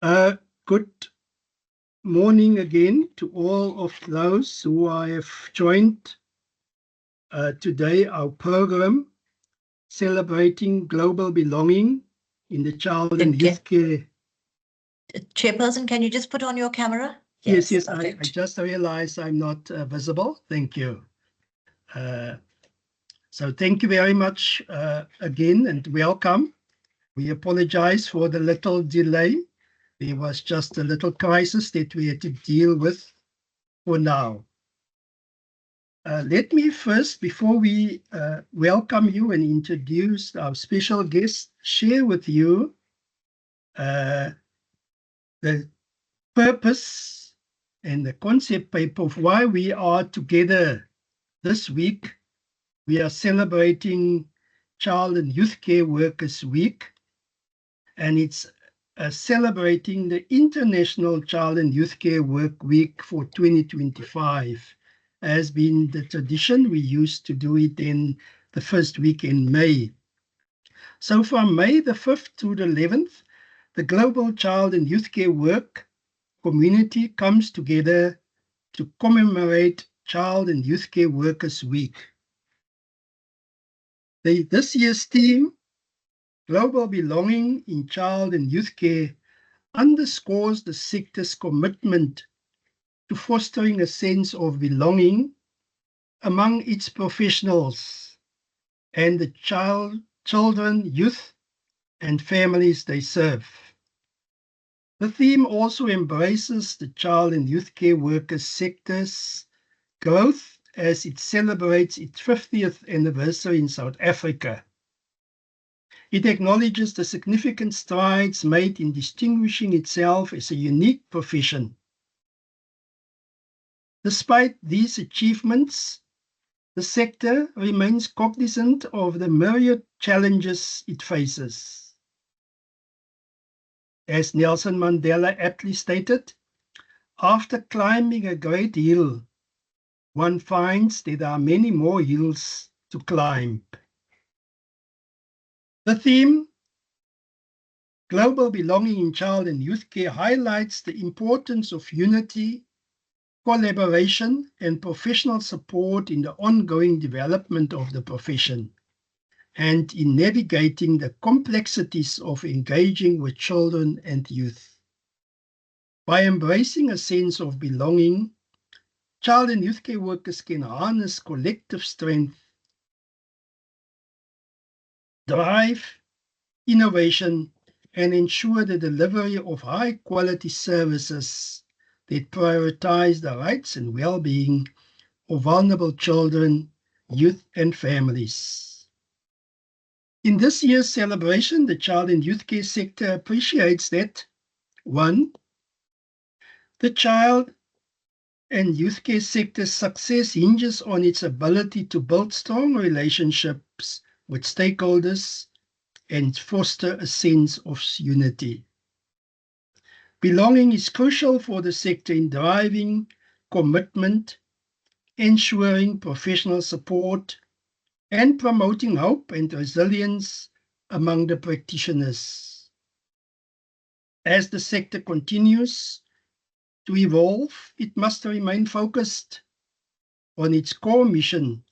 Good morning again to all of those who have joined today our program celebrating global belonging in the child and youth care. Chairperson, can you just put on your camera? Yes, I just realized I'm not visible. Thank you. So thank you very much again and welcome. We apologize for the little delay. There was just a little crisis that we had to deal with for now. Let me first, before we welcome you and introduce our special guest, share with you the purpose and the concept paper of why we are together this week. We are celebrating Child and Youth Care Workers Week, and it's celebrating the International Child and Youth Care Work Week for 2025. Has been the tradition. We used to do it in the first week in May. So from May the 5th to the 11th, the global child and youth care work community comes together to commemorate Child and Youth Care Workers Week. This year's theme, Global Belonging in Child and Youth Care, underscores the sector's commitment to fostering a sense of belonging among its professionals and the children, youth, and families they serve. The theme also embraces the child and youth care workers sector's growth as it celebrates its 50th anniversary in South Africa. It acknowledges the significant strides made in distinguishing itself as a unique profession. Despite these achievements, the sector remains cognizant of the myriad challenges it faces. As Nelson Mandela aptly stated, after climbing a great hill, one finds there are many more hills to climb. The theme, Global Belonging in Child and Youth Care, highlights the importance of unity, collaboration, and professional support in the ongoing development of the profession and in navigating the complexities of engaging with children and youth. By embracing a sense of belonging, child and youth care workers can harness collective strength, drive innovation, and ensure the delivery of high-quality services that prioritize the rights and well-being of vulnerable children, youth, and families. In this year's celebration, the child and youth care sector appreciates that, 1, the child and youth care sector's success hinges on its ability to build strong relationships with stakeholders and foster a sense of unity. Belonging is crucial for the sector in driving commitment, ensuring professional support, and promoting hope and resilience among the practitioners. As the sector continues to evolve, it must remain focused on its core mission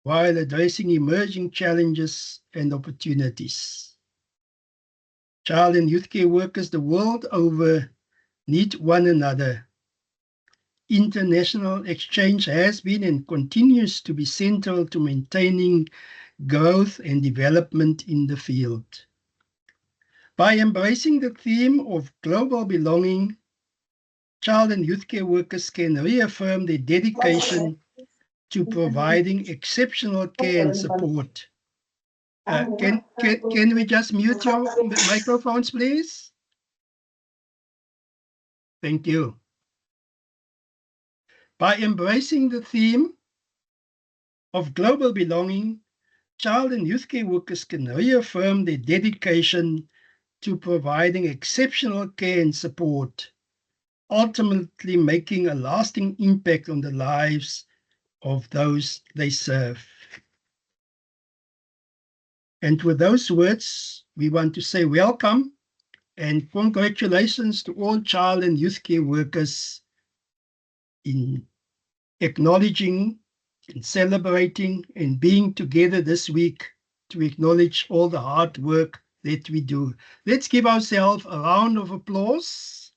while addressing emerging challenges and opportunities. Child and youth care workers the world over need one another. International exchange has been and continues to be central to maintaining growth and development in the field. By embracing the theme of global belonging, child and youth care workers can reaffirm their dedication to providing exceptional care and support. Can we just mute your microphones, please? Thank you. By embracing the theme of global belonging, child and youth care workers can reaffirm their dedication to providing exceptional care and support, ultimately making a lasting impact on the lives of those they serve. And with those words, we want to say welcome And congratulations to all child and youth care workers in acknowledging and celebrating and being together this week to acknowledge all the hard work that we do. Let's give ourselves a round of applause.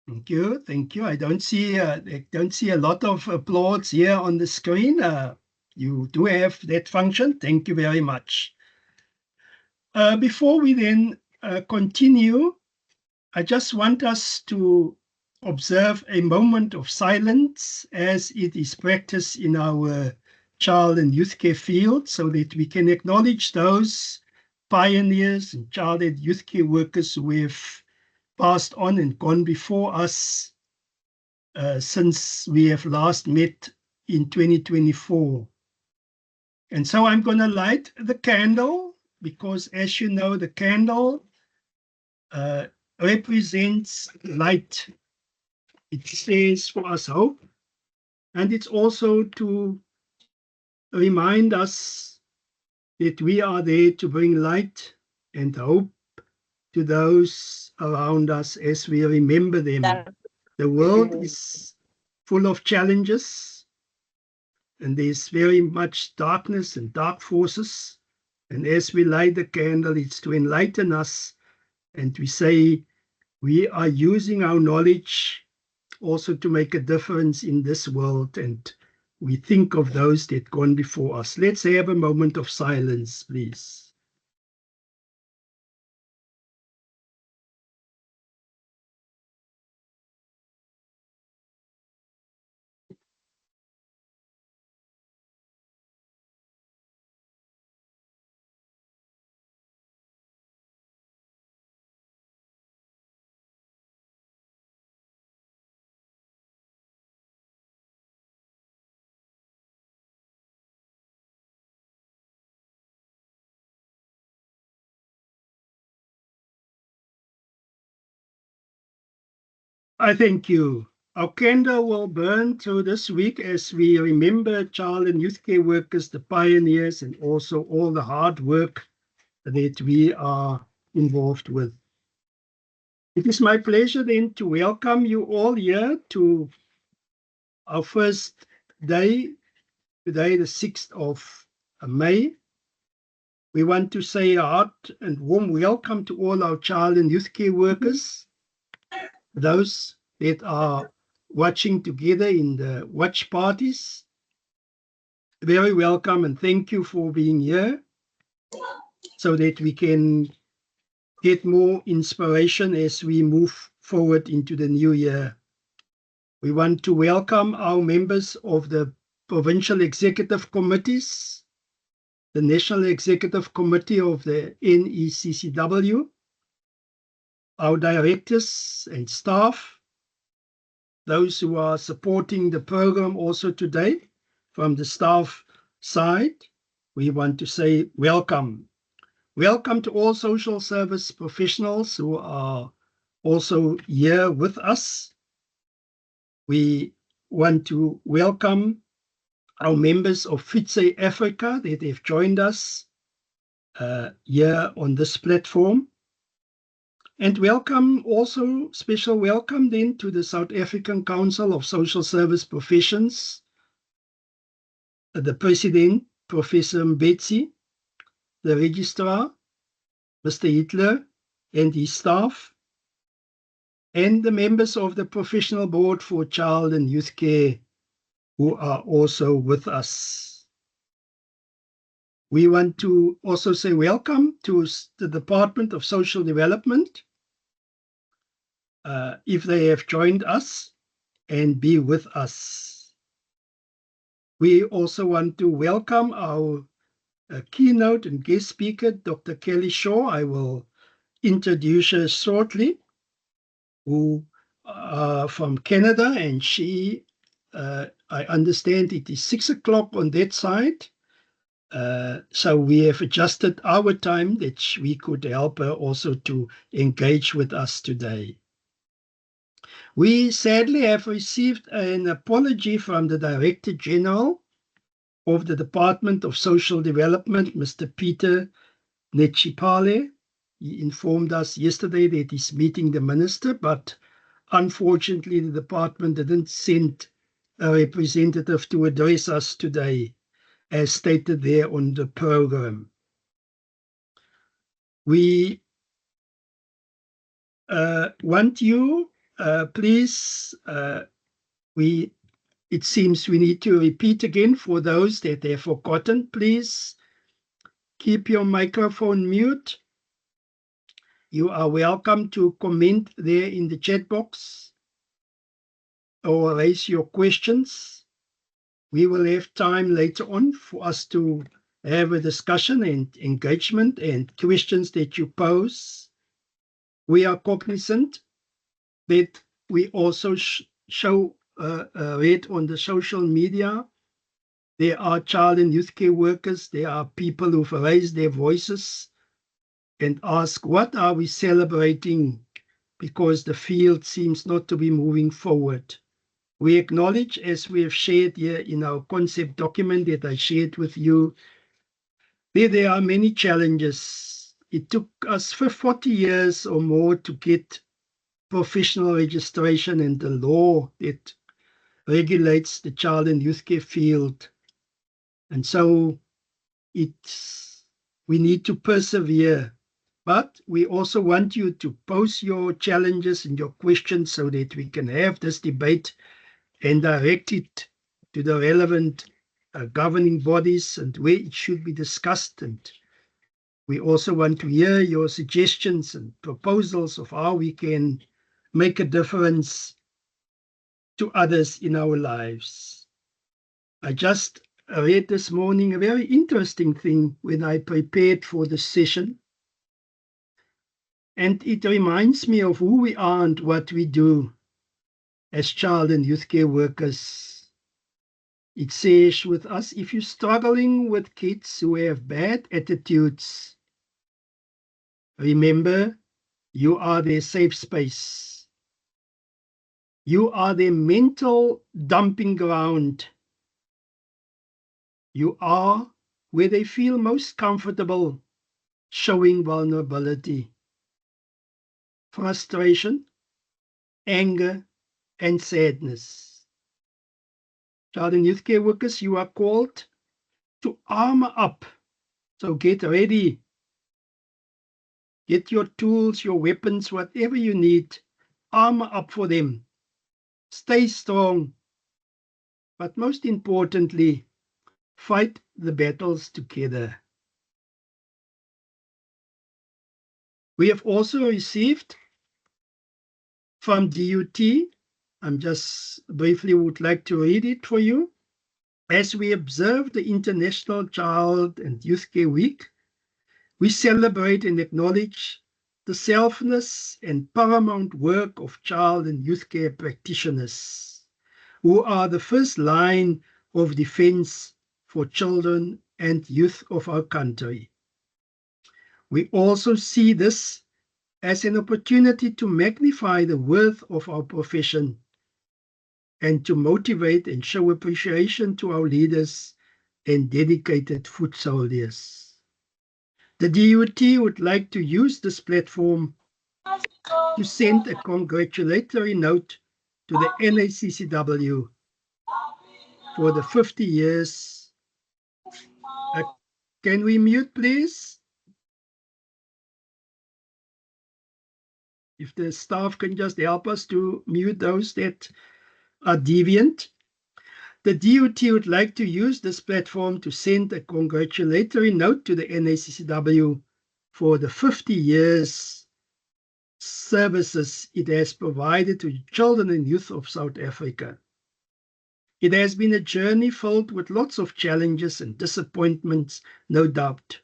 Thank you, thank you. I don't see a lot of applause here on the screen. You do have that function. Thank you very much. Before we then continue, I just want us to observe a moment of silence as it is practiced in our child and youth care field, so that we can acknowledge those pioneers and child and youth care workers who have passed on and gone before us since we have last met in 2024. And so I'm going to light the candle because, as you know, the candle represents light. It says for us hope, and it's also to remind us that we are there to bring light and hope to those around us as we remember them. The world is full of challenges, and there's very much darkness and dark forces. And as we light the candle, it's to enlighten us, and we say we are using our knowledge also to make a difference in this world, and we think of those that gone before us. Let's have a moment of silence, please. I thank you. Our candle will burn through this week as we remember child and youth care workers, the pioneers, and also all the hard work that we are involved with. It is my pleasure then to welcome you all here to our first day, today the 6th of May. We want to say a heart and warm welcome to all our child and youth care workers, those that are watching together in the watch parties. Very welcome and thank you for being here so that we can get more inspiration as we move forward into the new year. We want to welcome our members of the provincial executive committees, the National Executive Committee of the NECCW, our directors and staff, those who are supporting the program also today from the staff side. We want to say welcome. Welcome to all social service professionals who are also here with us. We want to welcome our members of FITSE Africa that have joined us here on this platform. And welcome, also special welcome then to the South African Council of Social Service Professions, the President, Professor Mbedzi, the Registrar, Mr. Hitler, and his staff, and the members of the Professional Board for Child and Youth Care who are also with us. We want to also say welcome to the Department of Social Development, if they have joined us and be with us. We also want to welcome our keynote and guest speaker, Dr. Kelly Shaw. I will introduce her shortly, who from Canada, and she, I understand it is 6 o'clock on that side. So we have adjusted our time that we could help her also to engage with us today. We sadly have received an apology from the Director General of the Department of Social Development, Mr. Peter Netshipale. He informed us yesterday that he's meeting the minister, but unfortunately the department didn't send a representative to address us today, as stated there on the program. We want you, please, it seems we need to repeat again for those that have forgotten. Please keep your microphone mute. You are welcome to comment there in the chat box or raise your questions. We will have time later on for us to have a discussion and engagement and questions that you pose. We are cognizant that we also show read on the social media. There are child and youth care workers. There are people who've raised their voices and ask, what are we celebrating? Because the field seems not to be moving forward. We acknowledge, as we have shared here in our concept document that I shared with you, that there are many challenges. It took us for 40 years or more to get professional registration and the law that regulates the child and youth care field. And so we need to persevere. But we also want you to post your challenges and your questions so that we can have this debate and direct it to the relevant governing bodies and where it should be discussed. And we also want to hear your suggestions and proposals of how we can make a difference to others in our lives. I just read this morning a very interesting thing when I prepared for the session. And it reminds me of who we are and what we do as child and youth care workers. It says with us, if you're struggling with kids who have bad attitudes, remember, you are their safe space. You are their mental dumping ground. You are where they feel most comfortable showing vulnerability, frustration, anger, and sadness. Child and youth care workers, you are called to armor up. So get ready. Get your tools, your weapons, whatever you need. Armor up for them. Stay strong. But most importantly, fight the battles together. We have also received from DUT, I'm just briefly would like to read it for you. As we observe the International Child and Youth Care Week, we celebrate and acknowledge the selfless and paramount work of child and youth care practitioners, who are the first line of defense for children and youth of our country. We also see this as an opportunity to magnify the worth of our profession and to motivate and show appreciation to our leaders and dedicated foot soldiers. The DUT would like to use this platform to send a congratulatory note to the NACCW for the 50 years. Can we mute, please? If the staff can just help us to mute those that are deviant. The DUT would like to use this platform to send a congratulatory note to the NACCW for the 50 years services it has provided to children and youth of South Africa. It has been a journey filled with lots of challenges and disappointments, no doubt.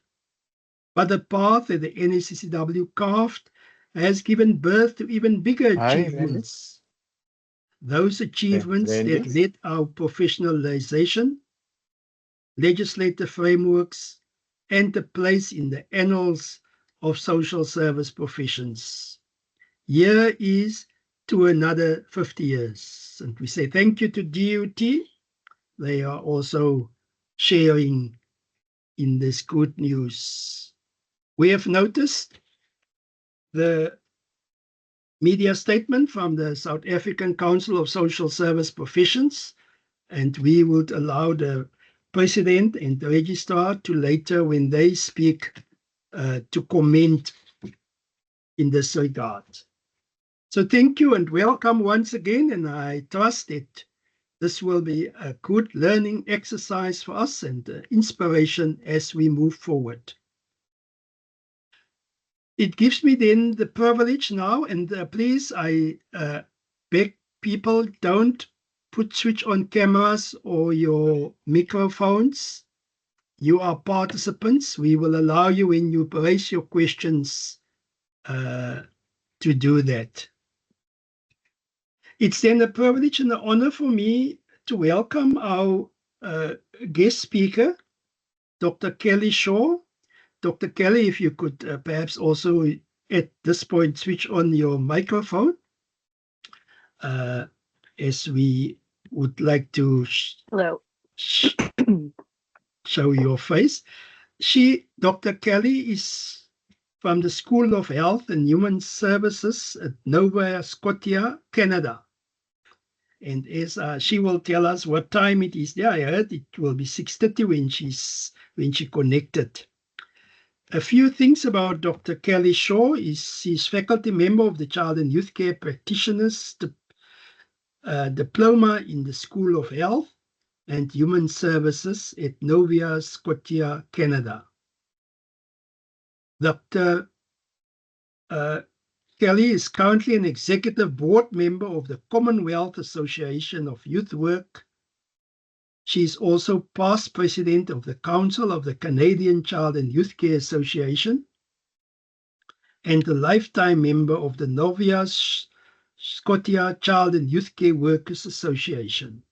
But the path that the NACCW carved has given birth to even bigger achievements. Those achievements that led our professionalization, legislative frameworks, and a place in the annals of social service professions. Here is to another 50 years. And we say thank you to DUT. They are also sharing in this good news. We have noticed the media statement from the South African Council of Social Service Professions, and we would allow the President and the Registrar to later, when they speak, to comment in this regard. So thank you and welcome once again, and I trust that this will be a good learning exercise for us and inspiration as we move forward. It gives me then the privilege now, and please, I beg people, don't switch on cameras or your microphones. You are participants. We will allow you, when you raise your questions, to do that. It's then a privilege and an honor for me to welcome our guest speaker, Dr. Kelly Shaw. Dr. Kelly, if you could perhaps also at this point switch on your microphone, as we would like to Hello. show your face. Dr. Kelly, is from the School of Health and Human Services at Nova Scotia, Canada. And as she will tell us what time it is there, I heard it will be 6:30 when she connected. A few things about Dr. Kelly Shaw is she's faculty member of the Child and Youth Care Practitioners Diploma in the School of Health and Human Services at Nova Scotia, Canada. Dr. Kelly is currently an executive board member of the Commonwealth Association of Youth Work. She is also past president of the Council of the Canadian Child and Youth Care Association and a lifetime member of the Nova Scotia Child and Youth Care Workers Association.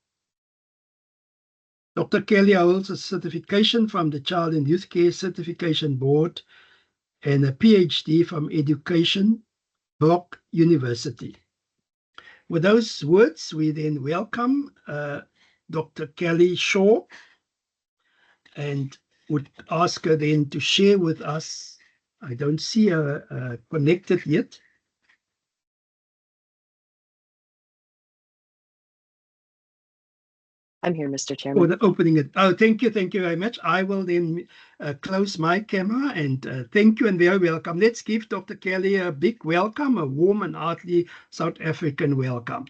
Dr. Kelly holds a certification from the Child and Youth Care Certification Board and a PhD from Education Brock University. With those words, we then welcome Dr. Kelly Shaw and would ask her then to share with us. I don't see her connected yet. I'm here, Mr. Chairman. For the opening it. Oh, thank you very much. I will then close my camera and thank you and very welcome. Let's give Dr. Kelly a big welcome, a warm and hearty South African welcome.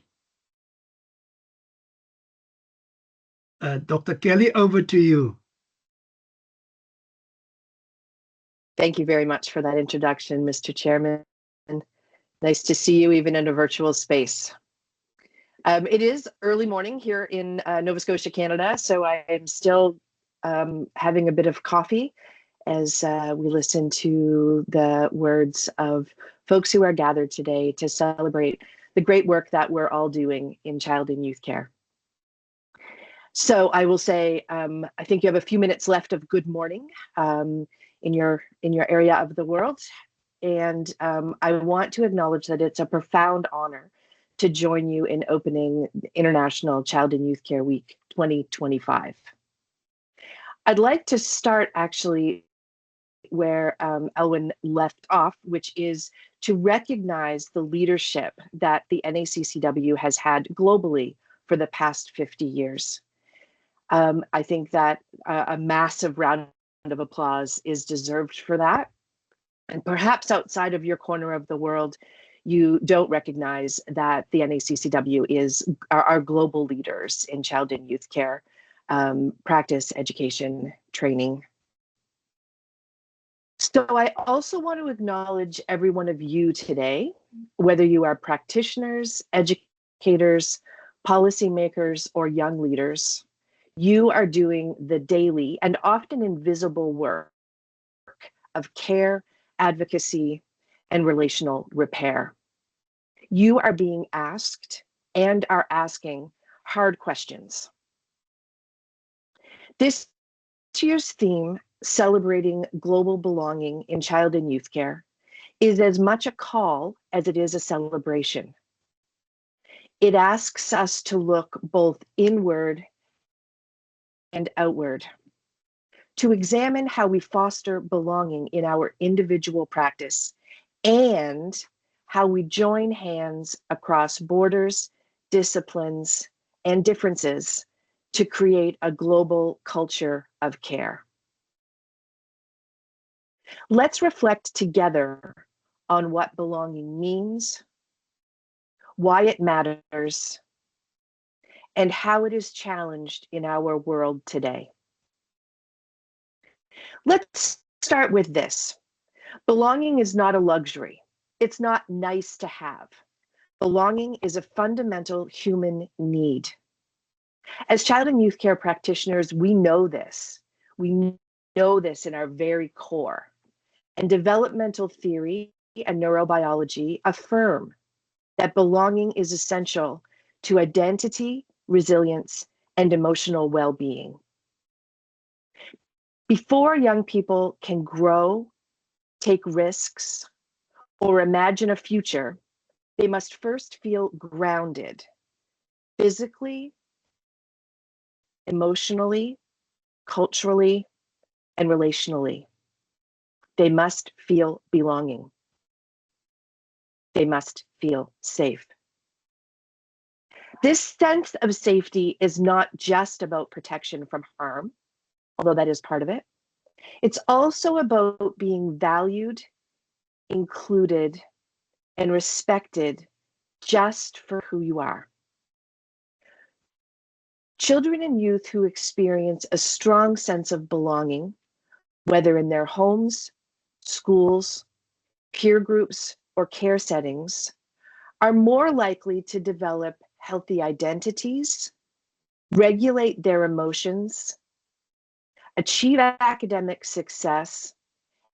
Dr. Kelly, over to you. Thank you very much for that introduction, Mr. Chairman. Nice to see you even in a virtual space. It is early morning here in Nova Scotia, Canada, so I am still having a bit of coffee as we listen to the words of folks who are gathered today to celebrate the great work that we're all doing in child and youth care. So I will say, I think you have a few minutes left of good morning in your area of the world. And I want to acknowledge that it's a profound honor to join you in opening International Child and Youth Care Week 2025. I'd like to start actually where Elwyn left off, which is to recognize the leadership that the NACCW has had globally for the past 50 years. I think that a massive round of applause is deserved for that. And perhaps outside of your corner of the world, you don't recognize that the NACCW is our global leaders in child and youth care, practice, education, training. So I also want to acknowledge every one of you today, whether you are practitioners, educators, policymakers, or young leaders. You are doing the daily and often invisible work of care, advocacy, and relational repair. You are being asked and are asking hard questions. This year's theme, celebrating global belonging in child and youth care, is as much a call as it is a celebration. It asks us to look both inward and outward to examine how we foster belonging in our individual practice and how we join hands across borders, disciplines, and differences to create a global culture of care. Let's reflect together on what belonging means, why it matters, and how it is challenged in our world today. Let's start with this. Belonging is not a luxury. It's not nice to have. Belonging is a fundamental human need. As child and youth care practitioners, we know this. We know this in our very core. And developmental theory and neurobiology affirm that belonging is essential to identity, resilience, and emotional well-being. Before young people can grow, take risks, or imagine a future, they must first feel grounded physically, emotionally, culturally, and relationally. They must feel belonging. They must feel safe. This sense of safety is not just about protection from harm, although that is part of it. It's also about being valued, included, and respected just for who you are. Children and youth who experience a strong sense of belonging, whether in their homes, schools, peer groups, or care settings, are more likely to develop healthy identities, regulate their emotions, achieve academic success,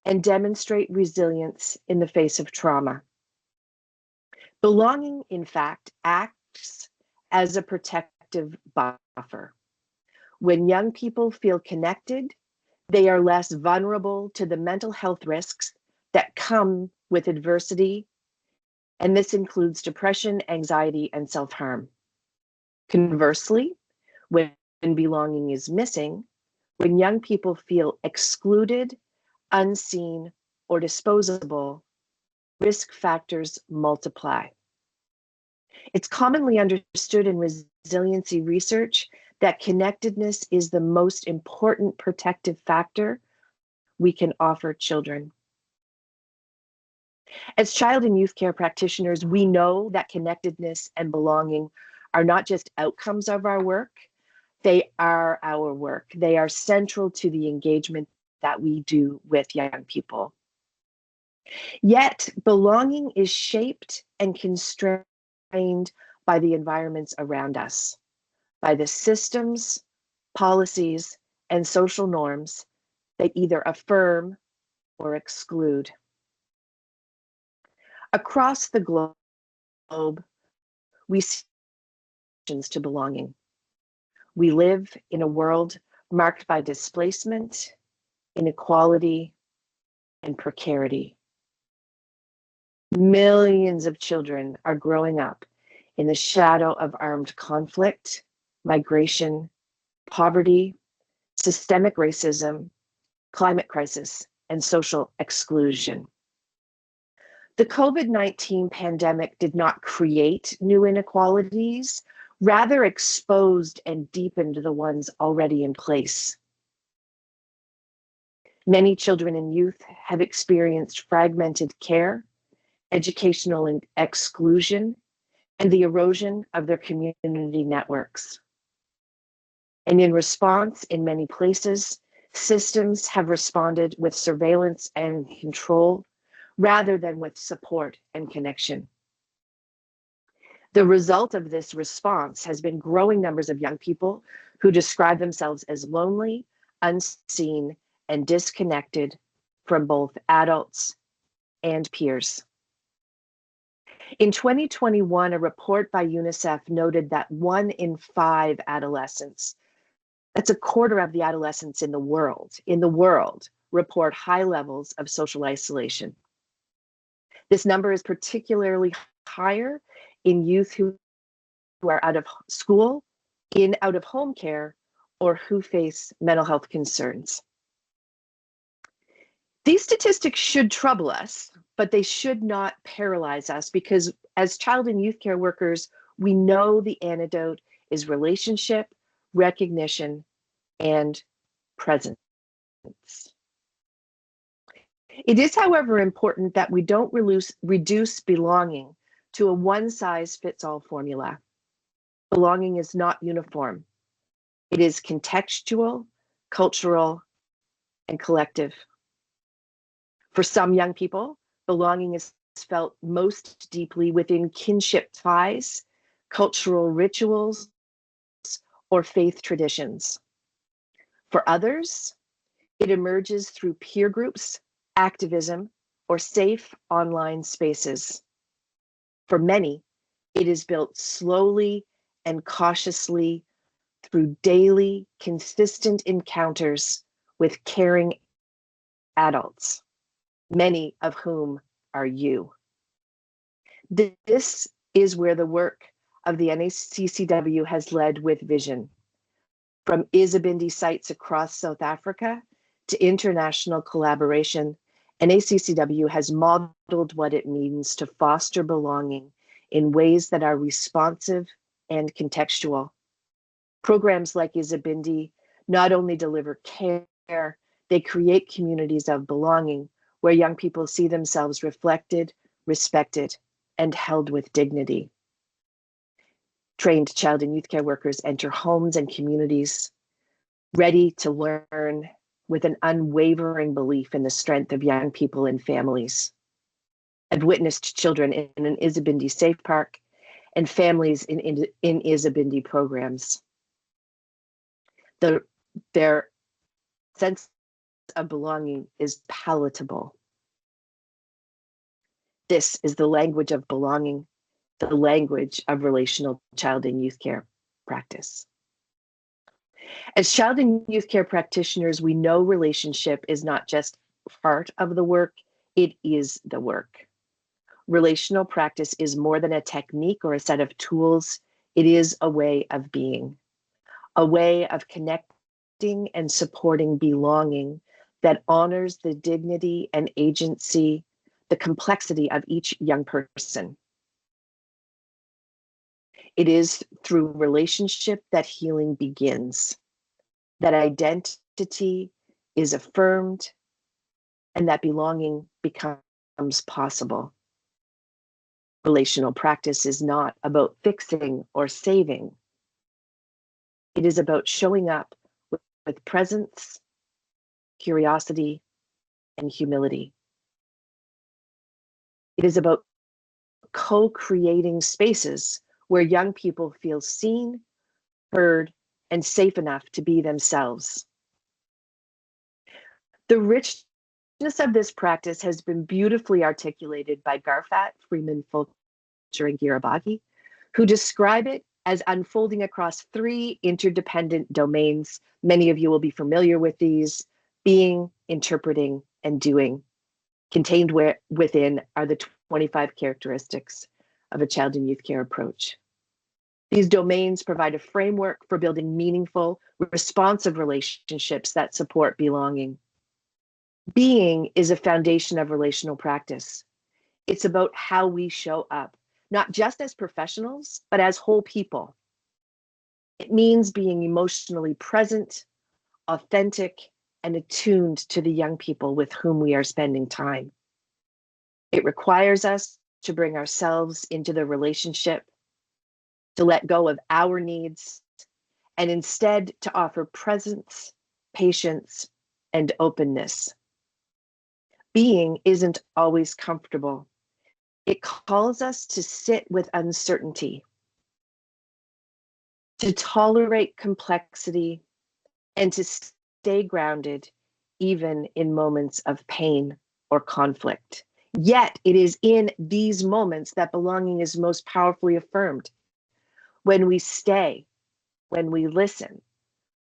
and demonstrate resilience in the face of trauma. Belonging, in fact, acts as a protective buffer. When young people feel connected, they are less vulnerable to the mental health risks that come with adversity, and this includes depression, anxiety, and self-harm. Conversely, when belonging is missing, when young people feel excluded, unseen, or disposable, risk factors multiply. It's commonly understood in resiliency research that connectedness is the most important protective factor we can offer children. As child and youth care practitioners, we know that connectedness and belonging are not just outcomes of our work, they are our work. They are central to the engagement that we do with young people. Yet, belonging is shaped and constrained by the environments around us, by the systems, policies, and social norms that either affirm or exclude. Across the globe, we see to belonging. We live in a world marked by displacement, inequality, and precarity. Millions of children are growing up in the shadow of armed conflict, migration, poverty, systemic racism, climate crisis, and social exclusion. The COVID-19 pandemic did not create new inequalities, rather exposed and deepened the ones already in place. Many children and youth have experienced fragmented care, educational exclusion, and the erosion of their community networks. And in response, in many places, systems have responded with surveillance and control rather than with support and connection. The result of this response has been growing numbers of young people who describe themselves as lonely, unseen, and disconnected from both adults and peers. In 2021, a report by UNICEF noted that 1 in 5 adolescents, that's a quarter of the adolescents in the world, report high levels of social isolation. This number is particularly higher in youth who are out of school, in out-of-home care, or who face mental health concerns. These statistics should trouble us, but they should not paralyze us, because as child and youth care workers, we know the antidote is relationship, recognition, and presence. It is, however, important that we don't reduce belonging to a one-size-fits-all formula. Belonging is not uniform. It is contextual, cultural, and collective. For some young people, belonging is felt most deeply within kinship ties, cultural rituals, or faith traditions. For others, it emerges through peer groups, activism, or safe online spaces. For many, it is built slowly and cautiously through daily, consistent encounters with caring adults, many of whom are you. This is where the work of the NACCW has led with vision. From Isabindi sites across South Africa to international collaboration, NACCW has modeled what it means to foster belonging in ways that are responsive and contextual. Programs like Isabindi not only deliver care, they create communities of belonging where young people see themselves reflected, respected, and held with dignity. Trained child and youth care workers enter homes and communities ready to learn with an unwavering belief in the strength of young people and families. I've witnessed children in an Isabindi Safe Park and families in Isabindi programs. Their sense of belonging is palatable. This is the language of belonging, the language of relational child and youth care practice. As child and youth care practitioners, we know relationship is not just part of the work, it is the work. Relational practice is more than a technique or a set of tools. It is a way of being, a way of connecting and supporting belonging that honors the dignity and agency, the complexity of each young person. It is through relationship that healing begins, that identity is affirmed, and that belonging becomes possible. Relational practice is not about fixing or saving. It is about showing up with presence, curiosity, and humility. It is about co-creating spaces where young people feel seen, heard, and safe enough to be themselves. The richness of this practice has been beautifully articulated by Garfat, Freeman, Fulcher, and Girabagi, who describe it as unfolding across three interdependent domains. Many of you will be familiar with these: being, interpreting, and doing. Contained within are the 25 characteristics of a child and youth care approach. These domains provide a framework for building meaningful, responsive relationships that support belonging. Being is a foundation of relational practice. It's about how we show up, not just as professionals, but as whole people. It means being emotionally present, authentic, and attuned to the young people with whom we are spending time. It requires us to bring ourselves into the relationship, to let go of our needs, and instead to offer presence, patience, and openness. Being isn't always comfortable. It calls us to sit with uncertainty, to tolerate complexity, and to stay grounded even in moments of pain or conflict. Yet it is in these moments that belonging is most powerfully affirmed. When we stay, when we listen,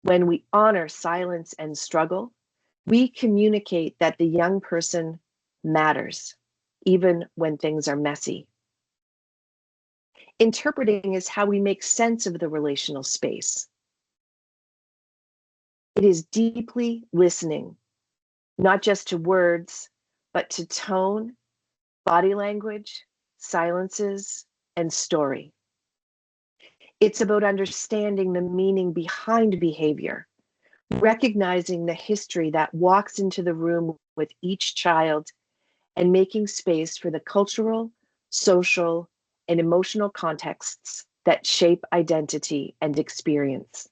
when we honor silence and struggle, we communicate that the young person matters, even when things are messy. Interpreting is how we make sense of the relational space. It is deeply listening not just to words, but to tone, body language, silences, and story. It's about understanding the meaning behind behavior, recognizing the history that walks into the room with each child, and making space for the cultural, social, and emotional contexts that shape identity and experience.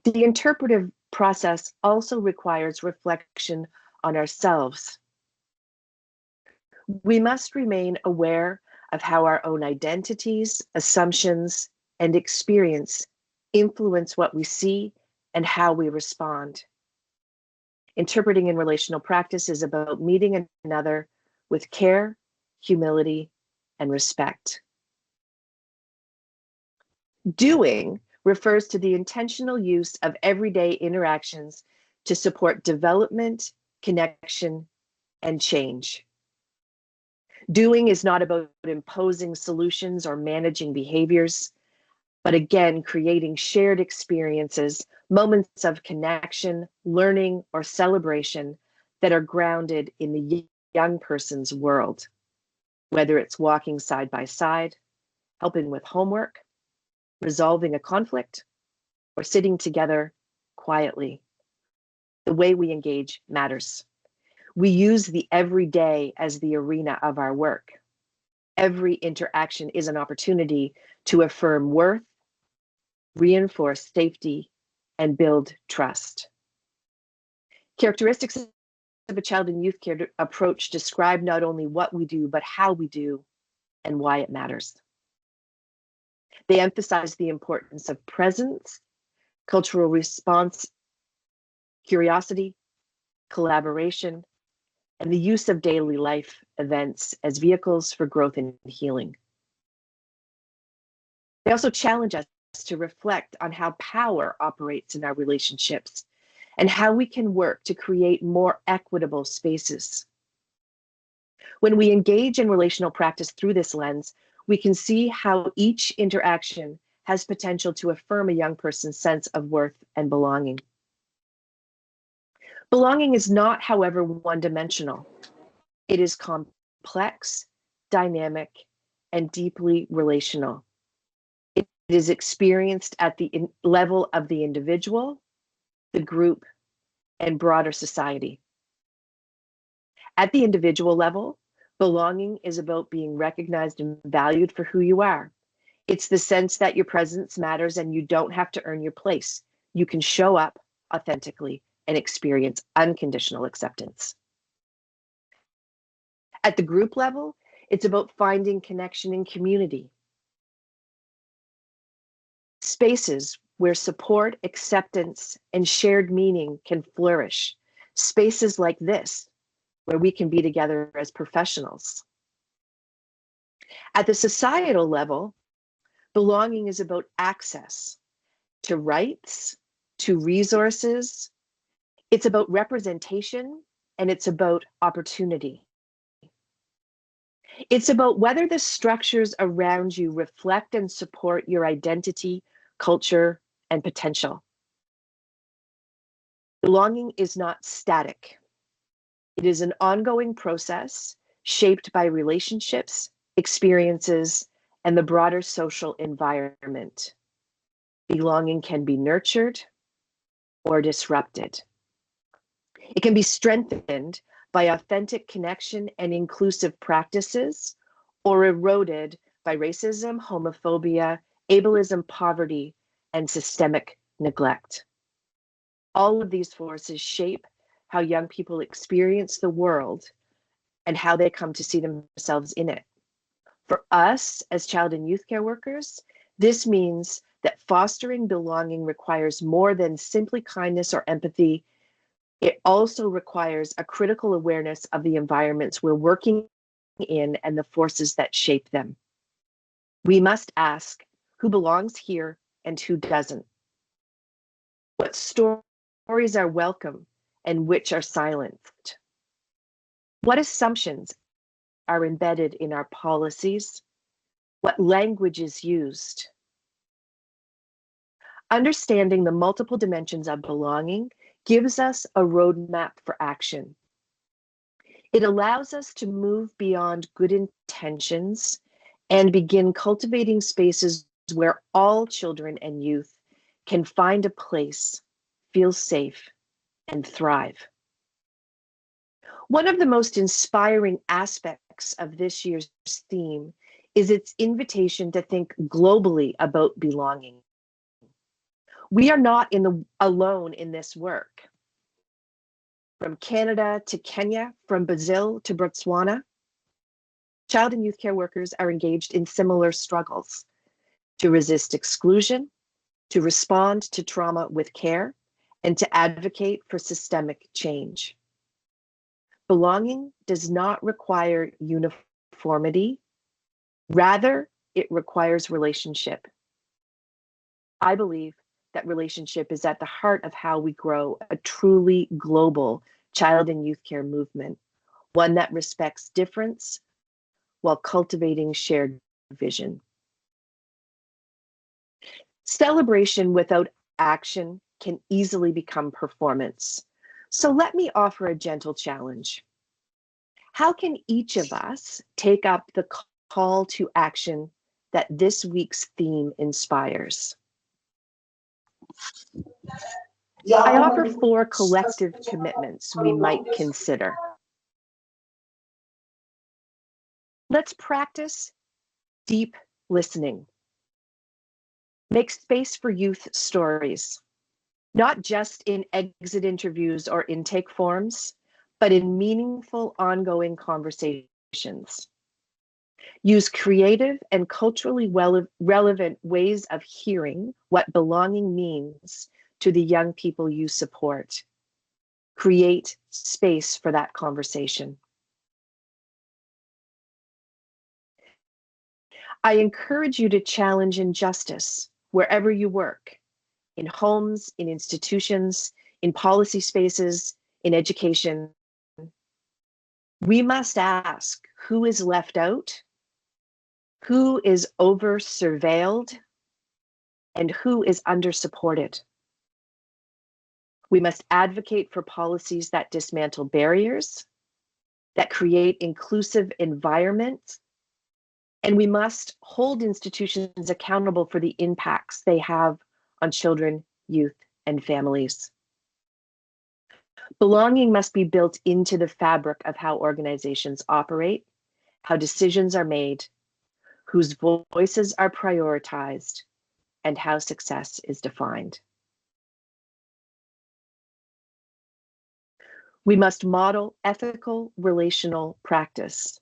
The interpretive process also requires reflection on ourselves. We must remain aware of how our own identities, assumptions, and experience influence what we see and how we respond. Interpreting in relational practice is about meeting another with care, humility, and respect. Doing refers to the intentional use of everyday interactions to support development, connection, and change. Doing is not about imposing solutions or managing behaviors, but again, creating shared experiences, moments of connection, learning, or celebration that are grounded in the young person's world, whether it's walking side by side, helping with homework, resolving a conflict, or sitting together quietly. The way we engage matters. We use the everyday as the arena of our work. Every interaction is an opportunity to affirm worth, reinforce safety, and build trust. Characteristics of a child and youth care approach describe not only what we do, but how we do and why it matters. They emphasize the importance of presence, cultural response, curiosity, collaboration, and the use of daily life events as vehicles for growth and healing. They also challenge us to reflect on how power operates in our relationships and how we can work to create more equitable spaces. When we engage in relational practice through this lens, we can see how each interaction has potential to affirm a young person's sense of worth and belonging. Belonging is not, however, one-dimensional. It is complex, dynamic, and deeply relational. It is experienced at the level of the individual, the group, and broader society. At the individual level, belonging is about being recognized and valued for who you are. It's the sense that your presence matters and you don't have to earn your place. You can show up authentically and experience unconditional acceptance. At the group level, it's about finding connection and community. Spaces where support, acceptance, and shared meaning can flourish. Spaces like this, where we can be together as professionals. At the societal level, belonging is about access to rights, to resources. It's about representation, and it's about opportunity. It's about whether the structures around you reflect and support your identity, culture, and potential. Belonging is not static. It is an ongoing process shaped by relationships, experiences, and the broader social environment. Belonging can be nurtured or disrupted. It can be strengthened by authentic connection and inclusive practices, or eroded by racism, homophobia, ableism, poverty, and systemic neglect. All of these forces shape how young people experience the world and how they come to see themselves in it. For us as child and youth care workers, this means that fostering belonging requires more than simply kindness or empathy. It also requires a critical awareness of the environments we're working in and the forces that shape them. We must ask who belongs here and who doesn't. What stories are welcome and which are silenced? What assumptions are embedded in our policies? What language is used? Understanding the multiple dimensions of belonging gives us a roadmap for action. It allows us to move beyond good intentions and begin cultivating spaces where all children and youth can find a place, feel safe, and thrive. One of the most inspiring aspects of this year's theme is its invitation to think globally about belonging. We are not alone in this work. From Canada to Kenya, from Brazil to Botswana, child and youth care workers are engaged in similar struggles to resist exclusion, to respond to trauma with care, and to advocate for systemic change. Belonging does not require uniformity. Rather, it requires relationship. I believe that relationship is at the heart of how we grow a truly global child and youth care movement, one that respects difference while cultivating shared vision. Celebration without action can easily become performance. So let me offer a gentle challenge. How can each of us take up the call to action that this week's theme inspires? I offer 4 collective commitments we might consider. Let's practice deep listening. Make space for youth stories, not just in exit interviews or intake forms, but in meaningful ongoing conversations. Use creative and culturally relevant ways of hearing what belonging means to the young people you support. Create space for that conversation. I encourage you to challenge injustice wherever you work, in homes, in institutions, in policy spaces, in education. We must ask who is left out, who is over-surveilled, and who is under-supported. We must advocate for policies that dismantle barriers, that create inclusive environments, and we must hold institutions accountable for the impacts they have on children, youth, and families. Belonging must be built into the fabric of how organizations operate, how decisions are made, whose voices are prioritized, and how success is defined. We must model ethical relational practice.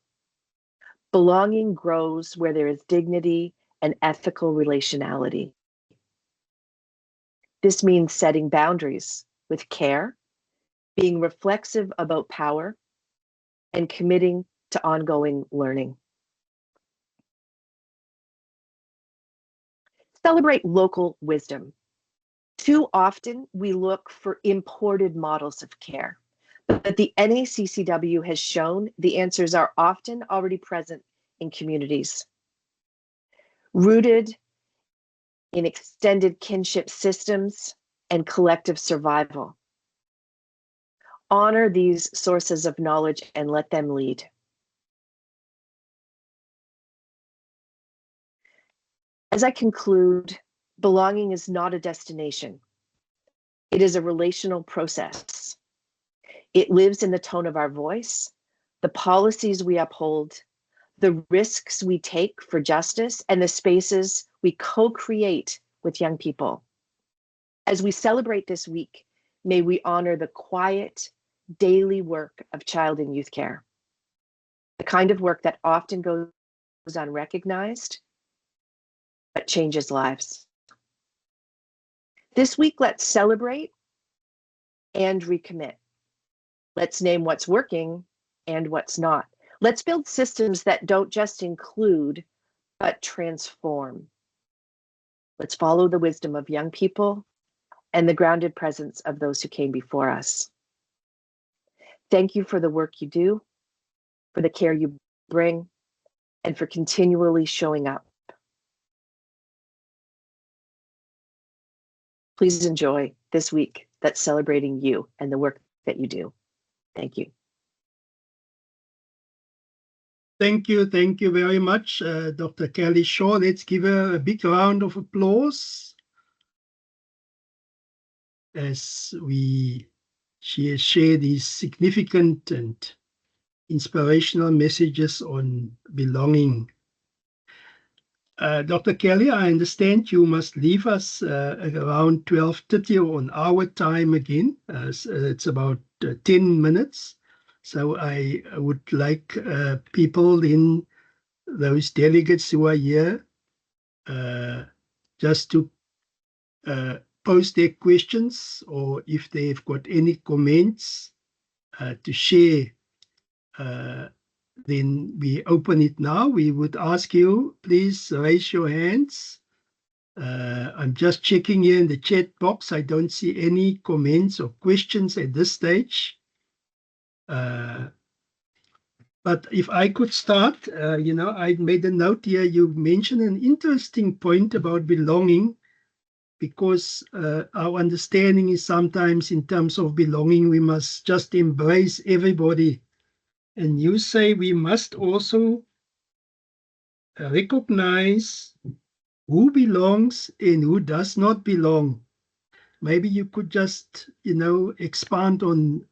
Belonging grows where there is dignity and ethical relationality. This means setting boundaries with care, being reflexive about power, and committing to ongoing learning. Celebrate local wisdom. Too often, we look for imported models of care, but the NACCW has shown the answers are often already present in communities. Rooted in extended kinship systems and collective survival. Honor these sources of knowledge and let them lead. As I conclude, belonging is not a destination. It is a relational process. It lives in the tone of our voice, the policies we uphold, the risks we take for justice, and the spaces we co-create with young people. As we celebrate this week, may we honor the quiet, daily work of child and youth care, the kind of work that often goes unrecognized, but changes lives. This week, let's celebrate and recommit. Let's name what's working and what's not. Let's build systems that don't just include, but transform. Let's follow the wisdom of young people and the grounded presence of those who came before us. Thank you for the work you do, for the care you bring, and for continually showing up. Please enjoy this week, the that's celebrating you and the work that you do. Thank you. Thank you very much, Dr. Kelly Shaw. Let's give her a big round of applause as she has shared these significant and inspirational messages on belonging. Dr. Kelly, I understand you must leave us around 12:30 on our time again. So it's about 10 minutes. So I would like people in those delegates who are here just to post their questions, or if they've got any comments to share, then we open it now. We would ask you, please raise your hands. I'm just checking here in the chat box. I don't see any comments or questions at this stage. But if I could start, I made a note here. You mentioned an interesting point about belonging, because our understanding is sometimes in terms of belonging, we must just embrace everybody. And you say we must also recognize who belongs and who does not belong. Maybe you could just, expand on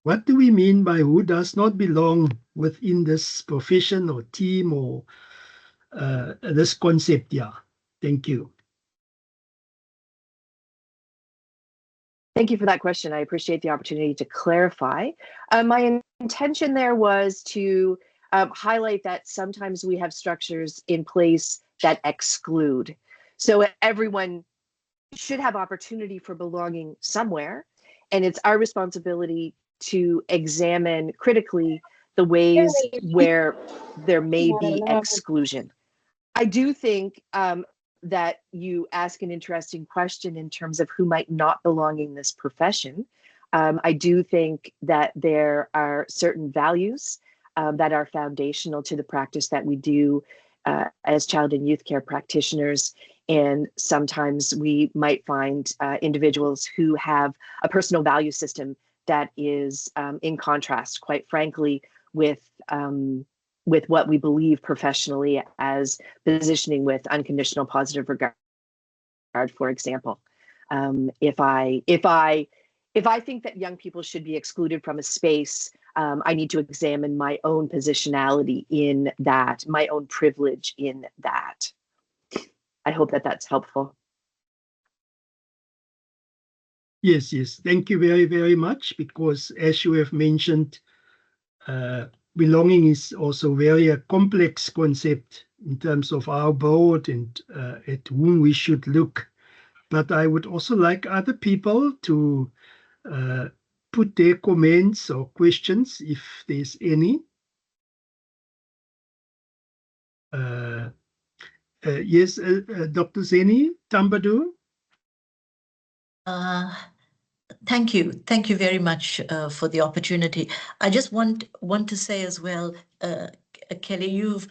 what do we mean by who does not belong within this profession or team or this concept? Yeah, thank you. Thank you for that question. I appreciate the opportunity to clarify. My intention there was to highlight that sometimes we have structures in place that exclude. So everyone should have opportunity for belonging somewhere, and it's our responsibility to examine critically the ways where there may be exclusion. I do think that you ask an interesting question in terms of who might not belong in this profession. I do think that there are certain values that are foundational to the practice that we do as child and youth care practitioners. And sometimes we might find individuals who have a personal value system that is in contrast, quite frankly, with what we believe professionally as positioning with unconditional positive regard, for example. If I think that young people should be excluded from a space, I need to examine my own positionality in that, my own privilege in that. I hope that that's helpful. Yes. Thank you very, very much, because as you have mentioned, belonging is also very a complex concept in terms of our board and at whom we should look. But I would also like other people to put their comments or questions, if there's any. Yes, Dr. Zeni Tambadu. Thank you. Thank you very much for the opportunity. I just want to say as well, Kelly, you've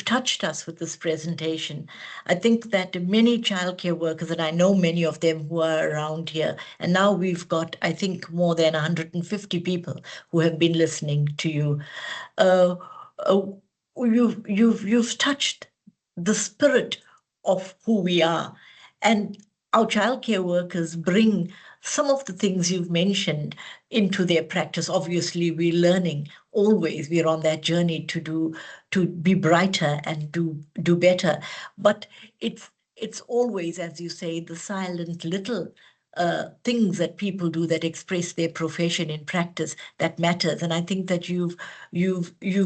touched us with this presentation. I think that many childcare workers, and I know many of them who are around here, and now we've got, I think, more than 150 people who have been listening to you. You've touched the spirit of who we are, and our childcare workers bring some of the things you've mentioned into their practice. Obviously, we're learning always. We're on that journey to be brighter and do better. But it's always, as you say, the silent little things that people do that express their profession in practice that matters. And I think that you've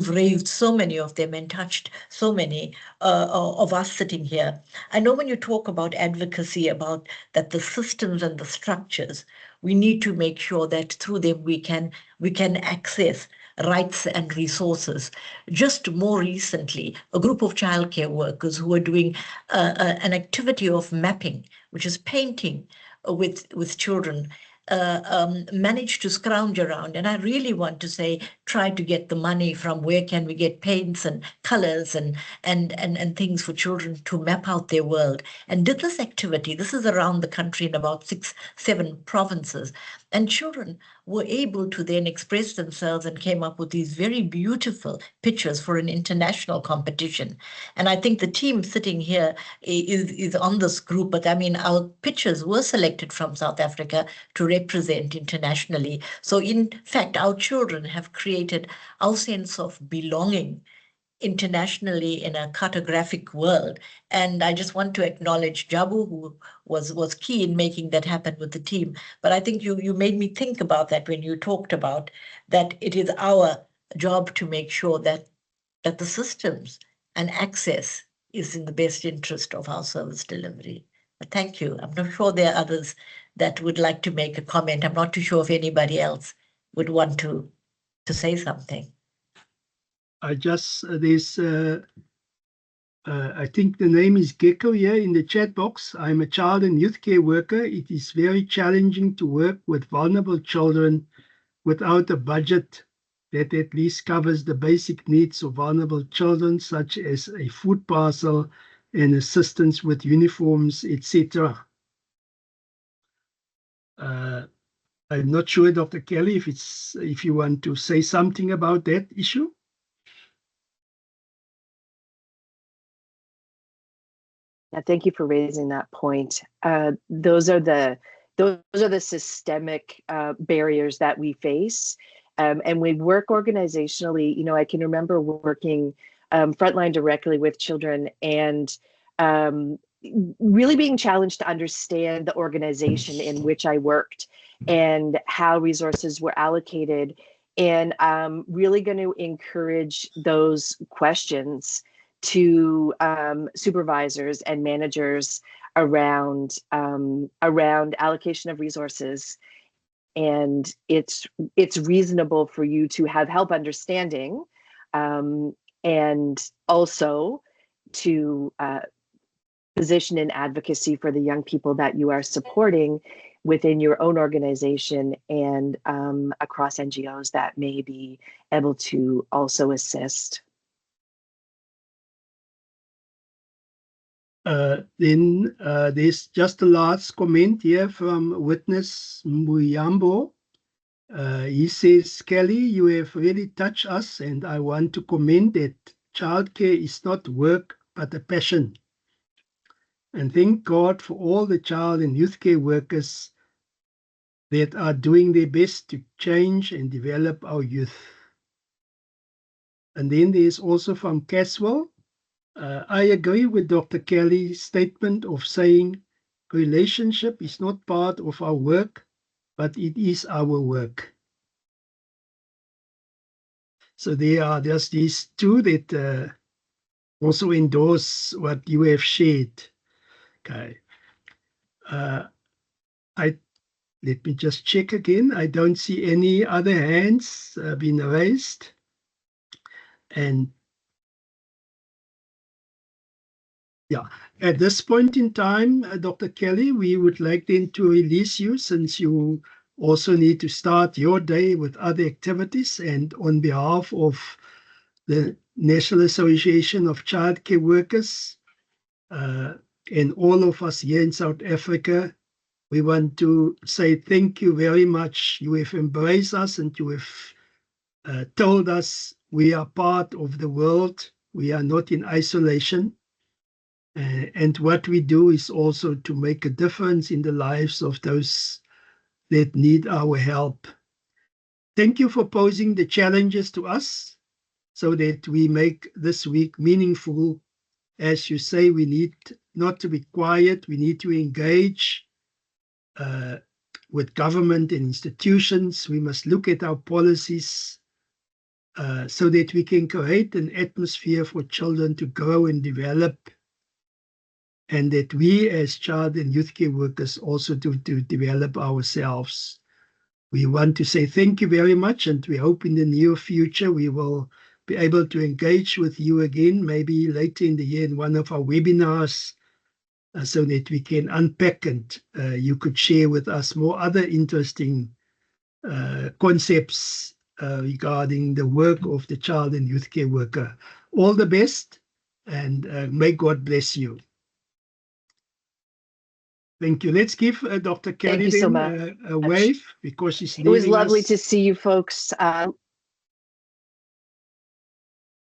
raised so many of them and touched so many of us sitting here. I know when you talk about advocacy, about that the systems and the structures, we need to make sure that through them we can access rights and resources. Just more recently, a group of childcare workers who are doing an activity of mapping, which is painting with children, managed to scrounge around. And I really want to say tried to get the money from where can we get paints and colors and things for children to map out their world, and did this activity. This is around the country in about 6-7 provinces. And children were able to then express themselves and came up with these very beautiful pictures for an international competition. And I think the team sitting here is on this group, but I mean, our pictures were selected from South Africa to represent internationally. So in fact, our children have created our sense of belonging internationally in a cartographic world. And I just want to acknowledge Jabu, who was key in making that happen with the team. But I think you made me think about that when you talked about that it is our job to make sure that the systems and access is in the best interest of our service delivery. But thank you. I'm not sure there are others that would like to make a comment. I'm not too sure if anybody else would want to say something. I think the name is Gecko here in the chat box. I'm a child and youth care worker. It is very challenging to work with vulnerable children without a budget that at least covers the basic needs of vulnerable children, such as a food parcel and assistance with uniforms, etc. I'm not sure, Dr. Kelly, if you want to say something about that issue. Yeah, thank you for raising that point. Those are the systemic barriers that we face, and we work organizationally. You know, I can remember working frontline directly with children and really being challenged to understand the organization in which I worked and how resources were allocated. And I'm really going to encourage those questions to supervisors and managers around allocation of resources. And it's reasonable for you to have help understanding, and also to position in advocacy for the young people that you are supporting within your own organization and across NGOs that may be able to also assist. Then there's just a last comment here from Witness Muyambo. He says, Kelly, you have really touched us, and I want to comment that childcare is not work, but a passion. And thank God for all the child and youth care workers that are doing their best to change and develop our youth. And then there's also from Caswell. I agree with Dr. Kelly's statement of saying relationship is not part of our work, but it is our work. So there's these two that also endorse what you have shared. Okay. Let me just check again. I don't see any other hands being raised. And yeah, at this point in time, Dr. Kelly, we would like then to release you, since you also need to start your day with other activities. And on behalf of the National Association of Childcare Workers and all of us here in South Africa, we want to say thank you very much. You have embraced us and you have told us we are part of the world. We are not in isolation. And what we do is also to make a difference in the lives of those that need our help. Thank you for posing the challenges to us so that we make this week meaningful. As you say, we need not to be quiet. We need to engage with government and institutions. We must look at our policies so that we can create an atmosphere for children to grow and develop, and that we as child and youth care workers also to develop ourselves. We want to say thank you very much, and we hope in the near future we will be able to engage with you again, maybe later in the year in one of our webinars, so that we can unpack and you could share with us more other interesting concepts regarding the work of the child and youth care worker. All the best, and may God bless you. Thank you. Let's give Dr. Kelly you so much. a wave, because she's leaving It was lovely us. to see you folks.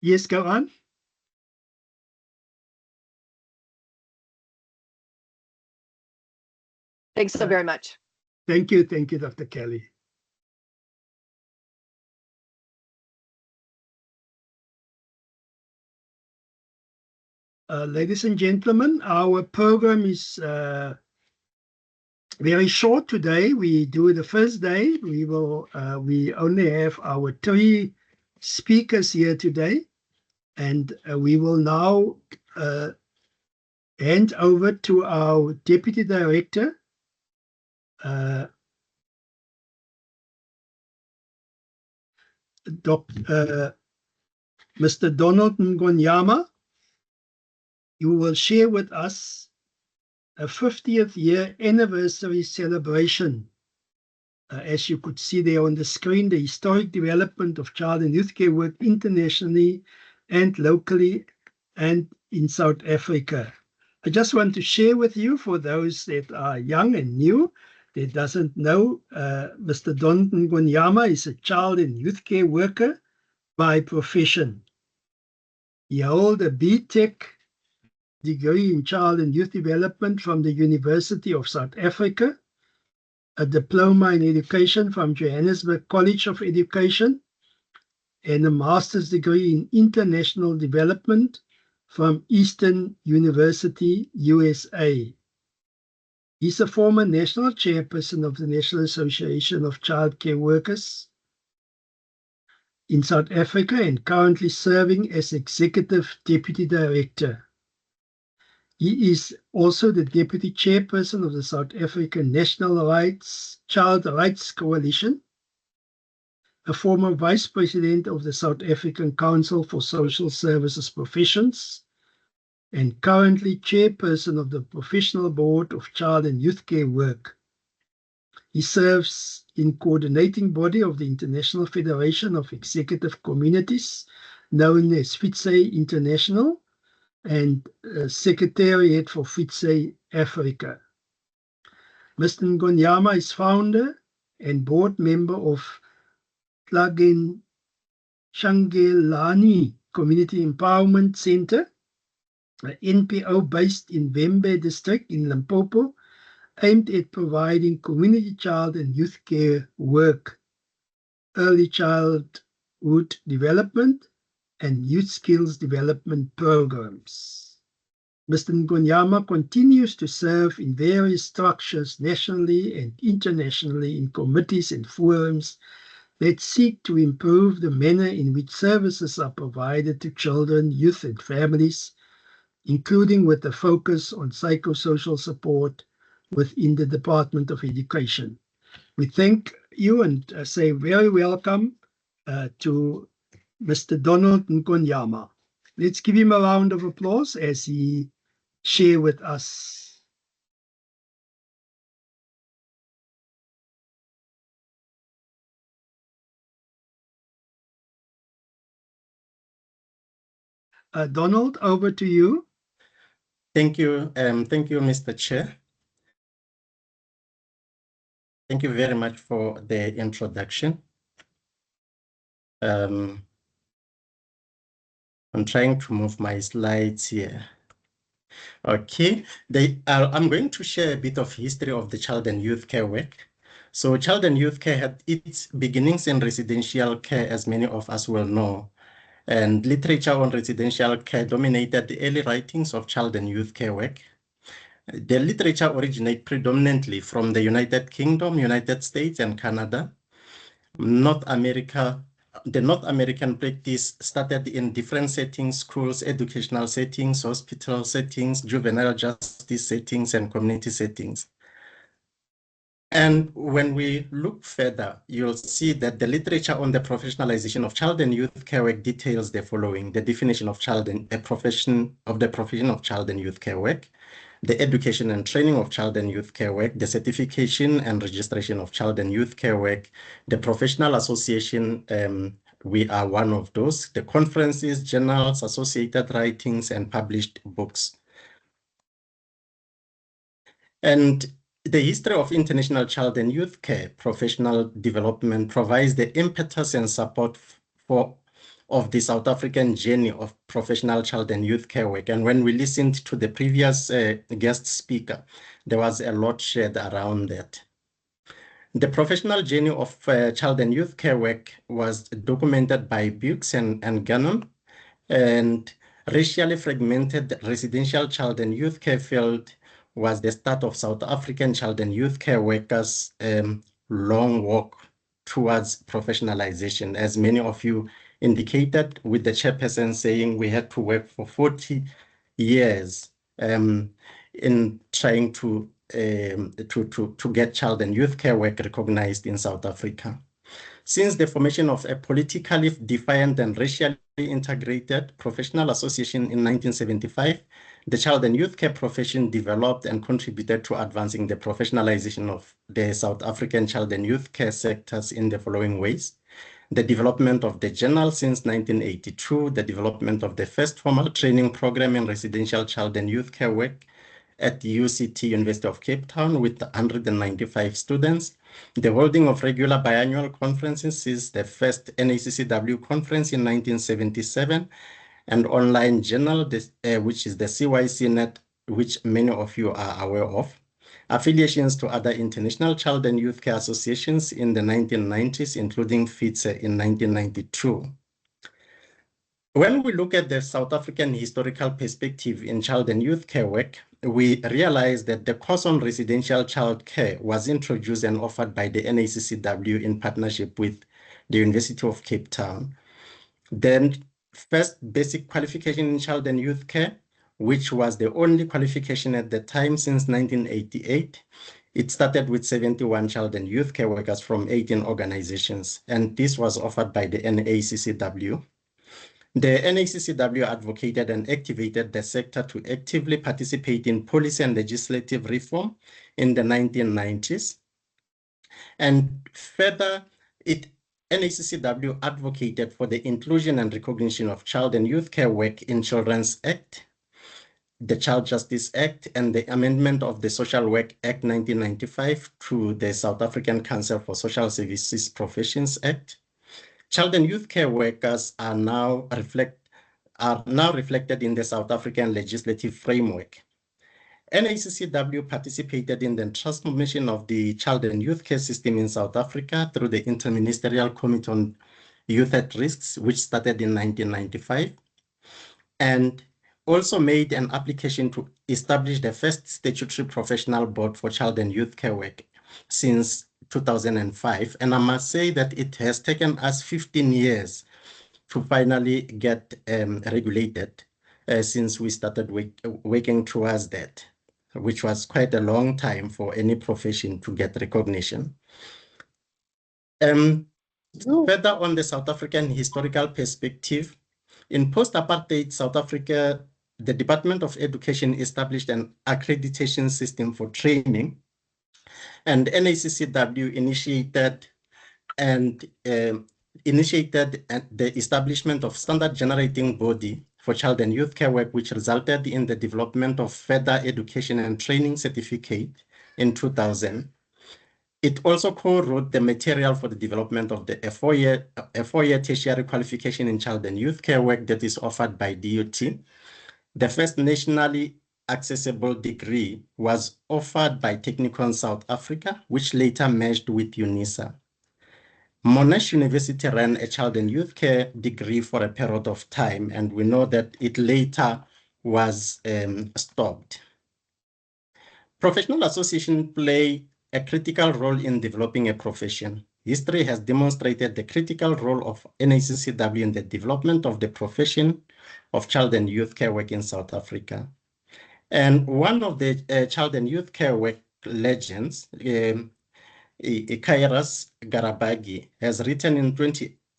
Yes, go on. Thanks so very much. Thank you, Dr. Kelly. Ladies and gentlemen, our program is very short today. We do the first day. We only have our 3 speakers here today, and we will now hand over to our Deputy Director, Mr. Donald Nghonyama, who will share with us a 50th year anniversary celebration. As you could see there on the screen, the historic development of child and youth care work internationally and locally and in South Africa. I just want to share with you, for those that are young and new, that doesn't know, Mr. Donald Nghonyama is a child and youth care worker by profession. He holds a BTech degree in child and youth development from the University of South Africa, a diploma in education from Johannesburg College of Education, and a master's degree in international development from Eastern University, USA. He's a former national chairperson of the National Association of Child Care Workers in South Africa and currently serving as Executive Deputy Director. He is also the Deputy Chairperson of the South African National Child Rights Coalition, a former Vice President of the South African Council for Social Services Professions, and currently Chairperson of the Professional Board of Child and Youth Care Work. He serves in coordinating body of the International Federation of Executive Communities, known as FITSE International, and Secretariat for FITSE Africa. Mr. Nghonyama is founder and board member of Shangelani Community Empowerment Center, an NPO based in Vhembe district in Limpopo, aimed at providing community child and youth care work, early childhood development, and youth skills development programs. Mr. Nghonyama continues to serve in various structures nationally and internationally in committees and forums that seek to improve the manner in which services are provided to children, youth, and families, including with a focus on psychosocial support within the Department of Education. We thank you and say very welcome to Mr. Donald Nghonyama. Let's give him a round of applause as he shares with us. Donald, over to you. Thank you, Mr. Chair. Thank you very much for the introduction. I'm trying to move my slides here. Okay, I'm going to share a bit of history of the child and youth care work. So child and youth care had its beginnings in residential care, as many of us will know. And literature on residential care dominated the early writings of child and youth care work. The literature originates predominantly from the United Kingdom, United States, and Canada. North America, the North American practice started in different settings: schools, educational settings, hospital settings, juvenile justice settings, and community settings. And when we look further, you'll see that the literature on the professionalization of child and youth care work details the following: the definition of the profession of child and youth care work, the education and training of child and youth care work, the certification and registration of child and youth care work, the professional association, we are one of those, the conferences, journals, associated writings, and published books. And the history of international child and youth care professional development provides the impetus and support of the South African journey of professional child and youth care work. And when we listened to the previous guest speaker, there was a lot shared around that. The professional journey of child and youth care work was documented by Bukes and Gannon, and racially fragmented residential child and youth care field was the start of South African child and youth care workers' long walk towards professionalization, as many of you indicated, with the chairperson saying we had to work for 40 years in trying to get child and youth care work recognized in South Africa. Since the formation of a politically defiant and racially integrated professional association in 1975, the child and youth care profession developed and contributed to advancing the professionalization of the South African child and youth care sectors in the following ways: the development of the journal since 1982, the development of the first formal training program in residential child and youth care work at the UCT, University of Cape Town, with 195 students, the holding of regular biannual conferences since the first NACCW conference in 1977, and online journal, which is the CYCNet, which many of you are aware of, affiliations to other international child and youth care associations in the 1990s, including FITSE in 1992. When we look at the South African historical perspective in child and youth care work, we realize that the course on residential child care was introduced and offered by the NACCW in partnership with the University of Cape Town. Then first basic qualification in child and youth care, which was the only qualification at the time since 1988. It started with 71 child and youth care workers from 18 organizations, and this was offered by the NACCW. The NACCW advocated and activated the sector to actively participate in policy and legislative reform in the 1990s. And further, NACCW advocated for the inclusion and recognition of child and youth care work in Children's Act, the Child Justice Act, and the amendment of the Social Work Act 1995 to the South African Council for Social Services Professions Act. Child and youth care workers are now reflected in the South African legislative framework. NACCW participated in the transformation of the child and youth care system in South Africa through the Interministerial Committee on Youth at Risks, which started in 1995, and also made an application to establish the first statutory professional board for child and youth care work since 2005. And I must say that it has taken us 15 years to finally get regulated since we started working towards that, which was quite a long time for any profession to get recognition. Further on the South African historical perspective, in post-apartheid South Africa, the Department of Education established an accreditation system for training, and NACCW initiated the establishment of standard generating body for child and youth care work, which resulted in the development of further education and training certificate in 2000. It also co-wrote the material for the development of a four-year tertiary qualification in child and youth care work that is offered by DUT. The first nationally accessible degree was offered by Technikon South Africa, which later merged with UNISA. Monash University ran a child and youth care degree for a period of time, and we know that it later was stopped. Professional associations play a critical role in developing a profession. History has demonstrated the critical role of NACCW in the development of the profession of child and youth care work in South Africa. And one of the child and youth care work legends, Kairos Garabagi, has written in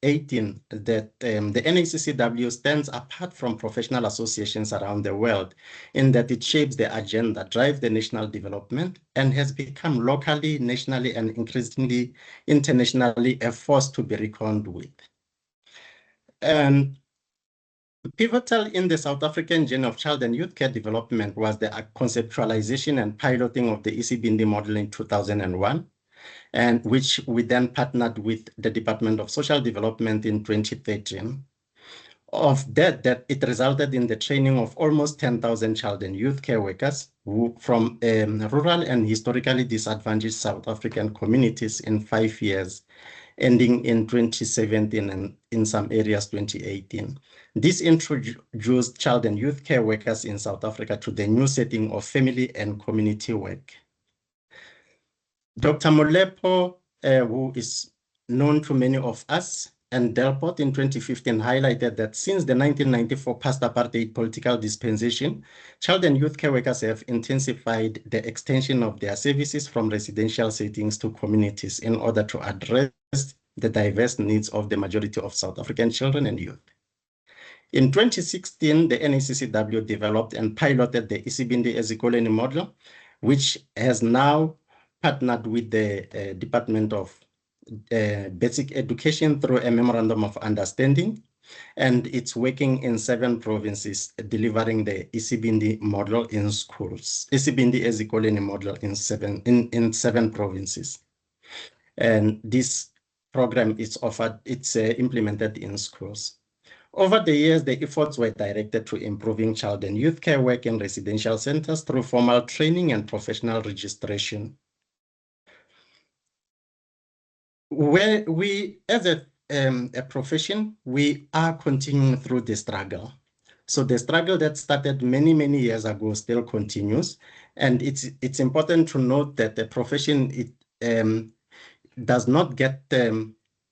2018 that the NACCW stands apart from professional associations around the world in that it shapes the agenda, drives the national development, and has become locally, nationally, and increasingly internationally a force to be reckoned with. And pivotal in the South African journey of child and youth care development was the conceptualization and piloting of the ECBND model in 2001, and which we then partnered with the Department of Social Development in 2013. Of that it resulted in the training of almost 10,000 child and youth care workers from rural and historically disadvantaged South African communities in 5 years, ending in 2017 and in some areas 2018. This introduced child and youth care workers in South Africa to the new setting of family and community work. Dr. Molepo, who is known to many of us, and Delport in 2015 highlighted that since the 1994 post-apartheid political dispensation, child and youth care workers have intensified the extension of their services from residential settings to communities in order to address the diverse needs of the majority of South African children and youth. In 2016, the NACCW developed and piloted the ECBND Ezikoleni model, which has now partnered with the Department of Basic Education through a memorandum of understanding, and it's working in 7 provinces, delivering the ECBND model in schools. ECBND Ezikoleni model in 7 provinces, and this program is offered. It's implemented in schools. Over the years, the efforts were directed to improving child and youth care work in residential centers through formal training and professional registration. Where we, as a profession, we are continuing through the struggle. So the struggle that started many, many years ago still continues. And it's important to note that the profession does not get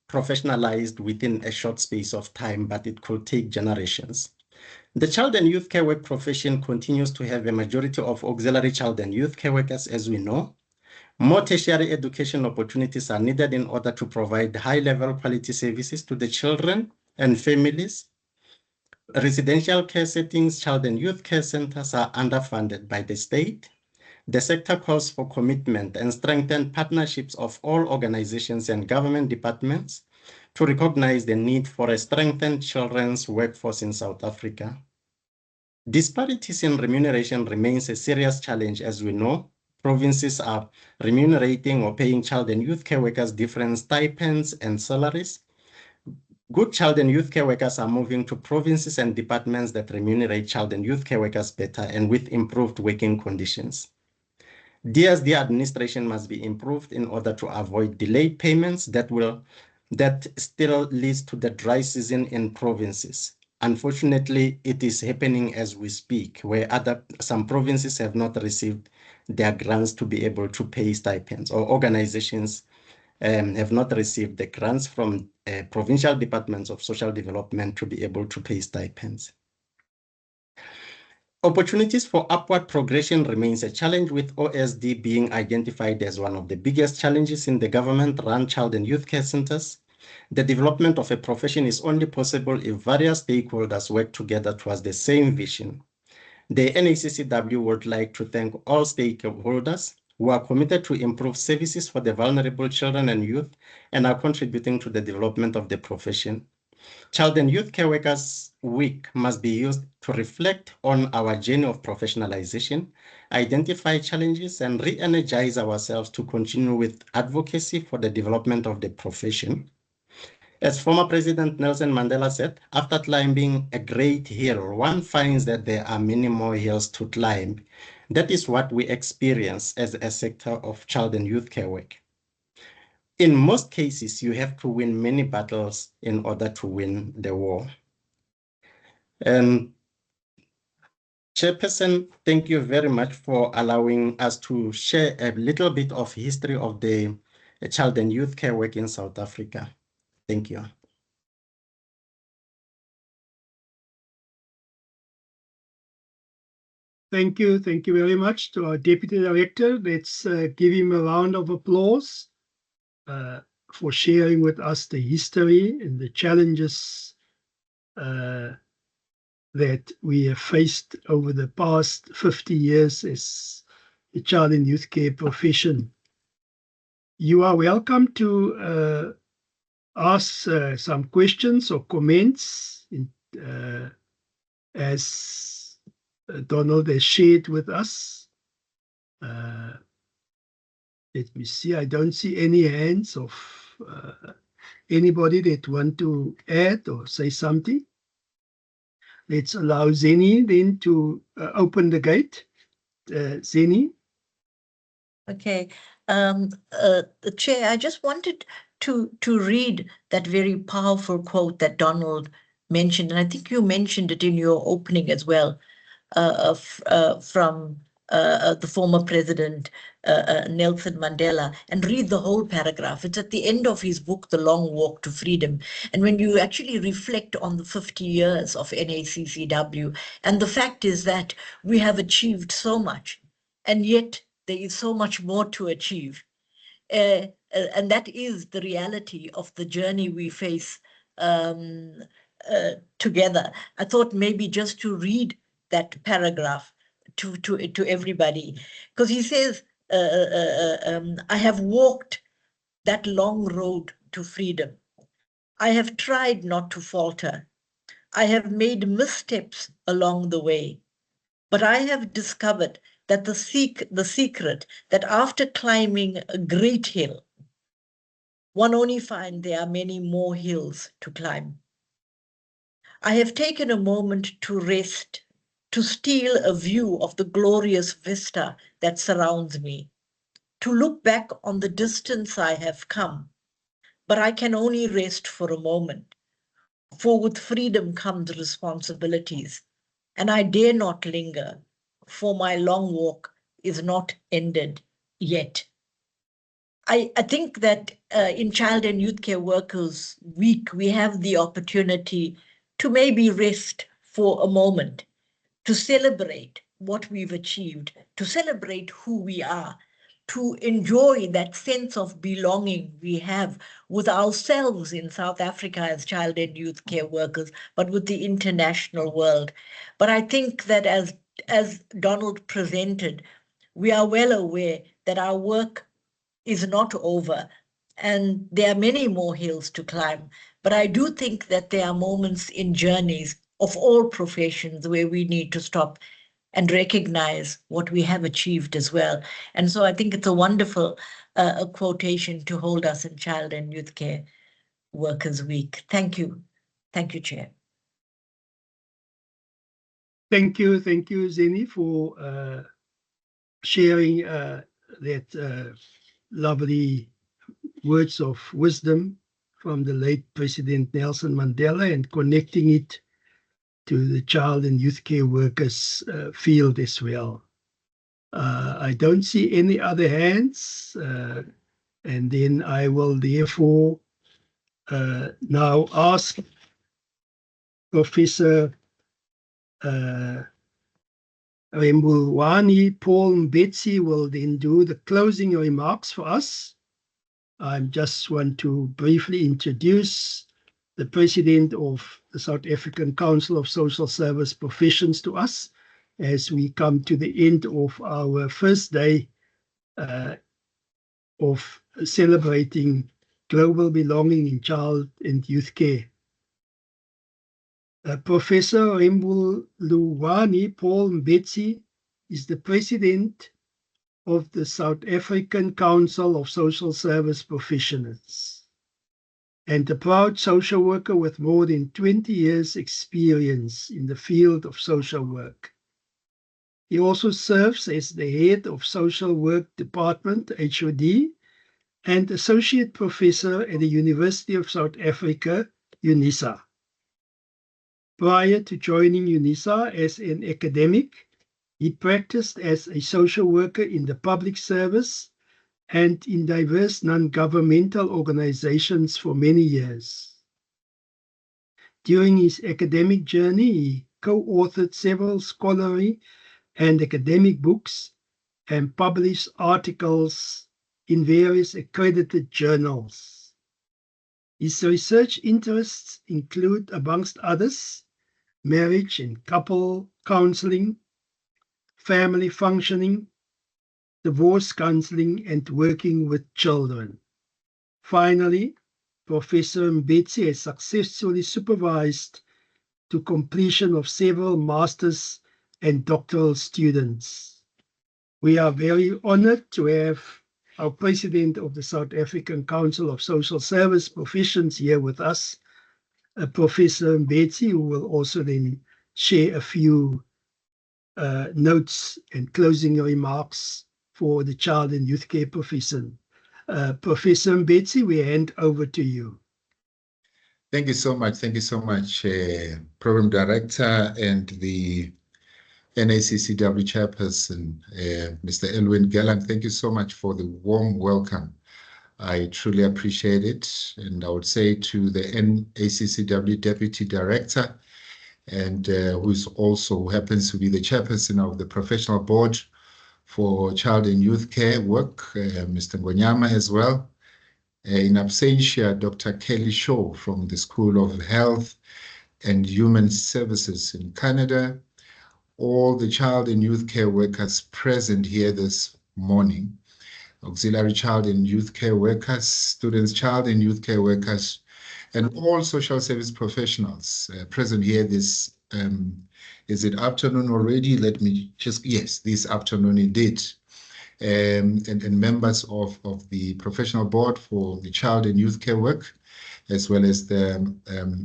professionalized within a short space of time, but it could take generations. The child and youth care work profession continues to have a majority of auxiliary child and youth care workers, as we know. More tertiary education opportunities are needed in order to provide high-level quality services to the children and families. Residential care settings, child and youth care centers are underfunded by the state. The sector calls for commitment and strengthened partnerships of all organizations and government departments to recognize the need for a strengthened children's workforce in South Africa. Disparities in remuneration remains a serious challenge, as we know. Provinces are remunerating or paying child and youth care workers different stipends and salaries. Good child and youth care workers are moving to provinces and departments that remunerate child and youth care workers better and with improved working conditions. DSD administration must be improved in order to avoid delayed payments that still leads to the dry season in provinces. Unfortunately, it is happening as we speak, where some provinces have not received their grants to be able to pay stipends, or organizations have not received the grants from provincial departments of social development to be able to pay stipends. Opportunities for upward progression remains a challenge, with OSD being identified as one of the biggest challenges in the government-run child and youth care centers. The development of a profession is only possible if various stakeholders work together towards the same vision. The NACCW would like to thank all stakeholders who are committed to improve services for the vulnerable children and youth and are contributing to the development of the profession. Child and Youth Care Workers Week must be used to reflect on our journey of professionalization, identify challenges, and re-energize ourselves to continue with advocacy for the development of the profession. As former President Nelson Mandela said, after climbing a great hill, one finds that there are many more hills to climb. That is what we experience as a sector of child and youth care work. In most cases, you have to win many battles in order to win the war. Chairperson, thank you very much for allowing us to share a little bit of history of the child and youth care work in South Africa. Thank you. Thank you very much to our Deputy Director. Let's give him a round of applause. for sharing with us the history and the challenges that we have faced over the past 50 years as the child and youth care profession. You are welcome to ask some questions or comments as Donald has shared with us. Let me see, I don't see any hands of anybody that want to add or say something. Let's allow Zeni then to open the gate. Zeni. Okay. Chair, I just wanted to read that very powerful quote that Donald mentioned, and I think you mentioned it in your opening as well, from the former President Nelson Mandela, and read the whole paragraph. It's at the end of his book, The Long Walk to Freedom. And when you actually reflect on the 50 years of NACCW, and the fact is that we have achieved so much, and yet there is so much more to achieve. And that is the reality of the journey we face together. I thought maybe just to read that paragraph to everybody, because he says, I have walked that long road to freedom. I have tried not to falter. I have made missteps along the way, but I have discovered that the secret that after climbing a great hill, one only finds there are many more hills to climb. I have taken a moment to rest, to steal a view of the glorious vista that surrounds me, to look back on the distance I have come. But I can only rest for a moment, for with freedom comes responsibilities, and I dare not linger, for my long walk is not ended yet. I think that in Child and Youth Care Workers Week, we have the opportunity to maybe rest for a moment, to celebrate what we've achieved, to celebrate who we are, to enjoy that sense of belonging we have with ourselves in South Africa as child and youth care workers, but with the international world. But I think that as Donald presented, we are well aware that our work is not over, and there are many more hills to climb. But I do think that there are moments in journeys of all professions where we need to stop and recognize what we have achieved as well. And so I think it's a wonderful quotation to hold us in Child and Youth Care Workers Week. Thank you. Thank you, Chair. Thank you, Zeni, for sharing that lovely words of wisdom from the late President Nelson Mandela and connecting it to the child and youth care workers field as well. I don't see any other hands, and then I will therefore now ask Professor Mbedzi. Paul Mbedzi will then do the closing remarks for us. I just want to briefly introduce the President of the South African Council of Social Service Professions to us as we come to the end of our first day of celebrating global belonging in child and youth care. Professor Nghonyama Paul Mbedzi is the President of the South African Council of Social Service Professionals and a proud social worker with more than 20 years' experience in the field of social work. He also serves as the head of Social Work Department, HOD, and Associate Professor at the University of South Africa, UNISA. Prior to joining UNISA as an academic, he practiced as a social worker in the public service and in diverse non-governmental organizations for many years. During his academic journey, he co-authored several scholarly and academic books and published articles in various accredited journals. His research interests include, amongst others, marriage and couple counseling, family functioning, divorce counseling, and working with children. Finally, Professor Mbedzi has successfully supervised to completion of several master's and doctoral students. We are very honored to have our President of the South African Council of Social Service Professions here with us, Professor Mbedzi, who will also then share a few notes and closing remarks for the child and youth care profession. Professor Mbedzi, we hand over to you. Thank you so much. Thank you so much, Program Director and the NACCW Chairperson, Mr. Elwin Gellan. Thank you so much for the warm welcome. I truly appreciate it. And I would say to the NACCW Deputy Director, and who happens to be the Chairperson of the Professional Board for Child and Youth Care Work, Mr. Nghonyama as well. In absentia, Dr. Kelly Shaw from the School of Health and Human Services in Canada, all the child and youth care workers present here this morning, auxiliary child and youth care workers, students, child and youth care workers, and all social service professionals present here this, is it afternoon already? Let me just, yes, this afternoon indeed. And members of the professional board for the child and youth care work, as well as the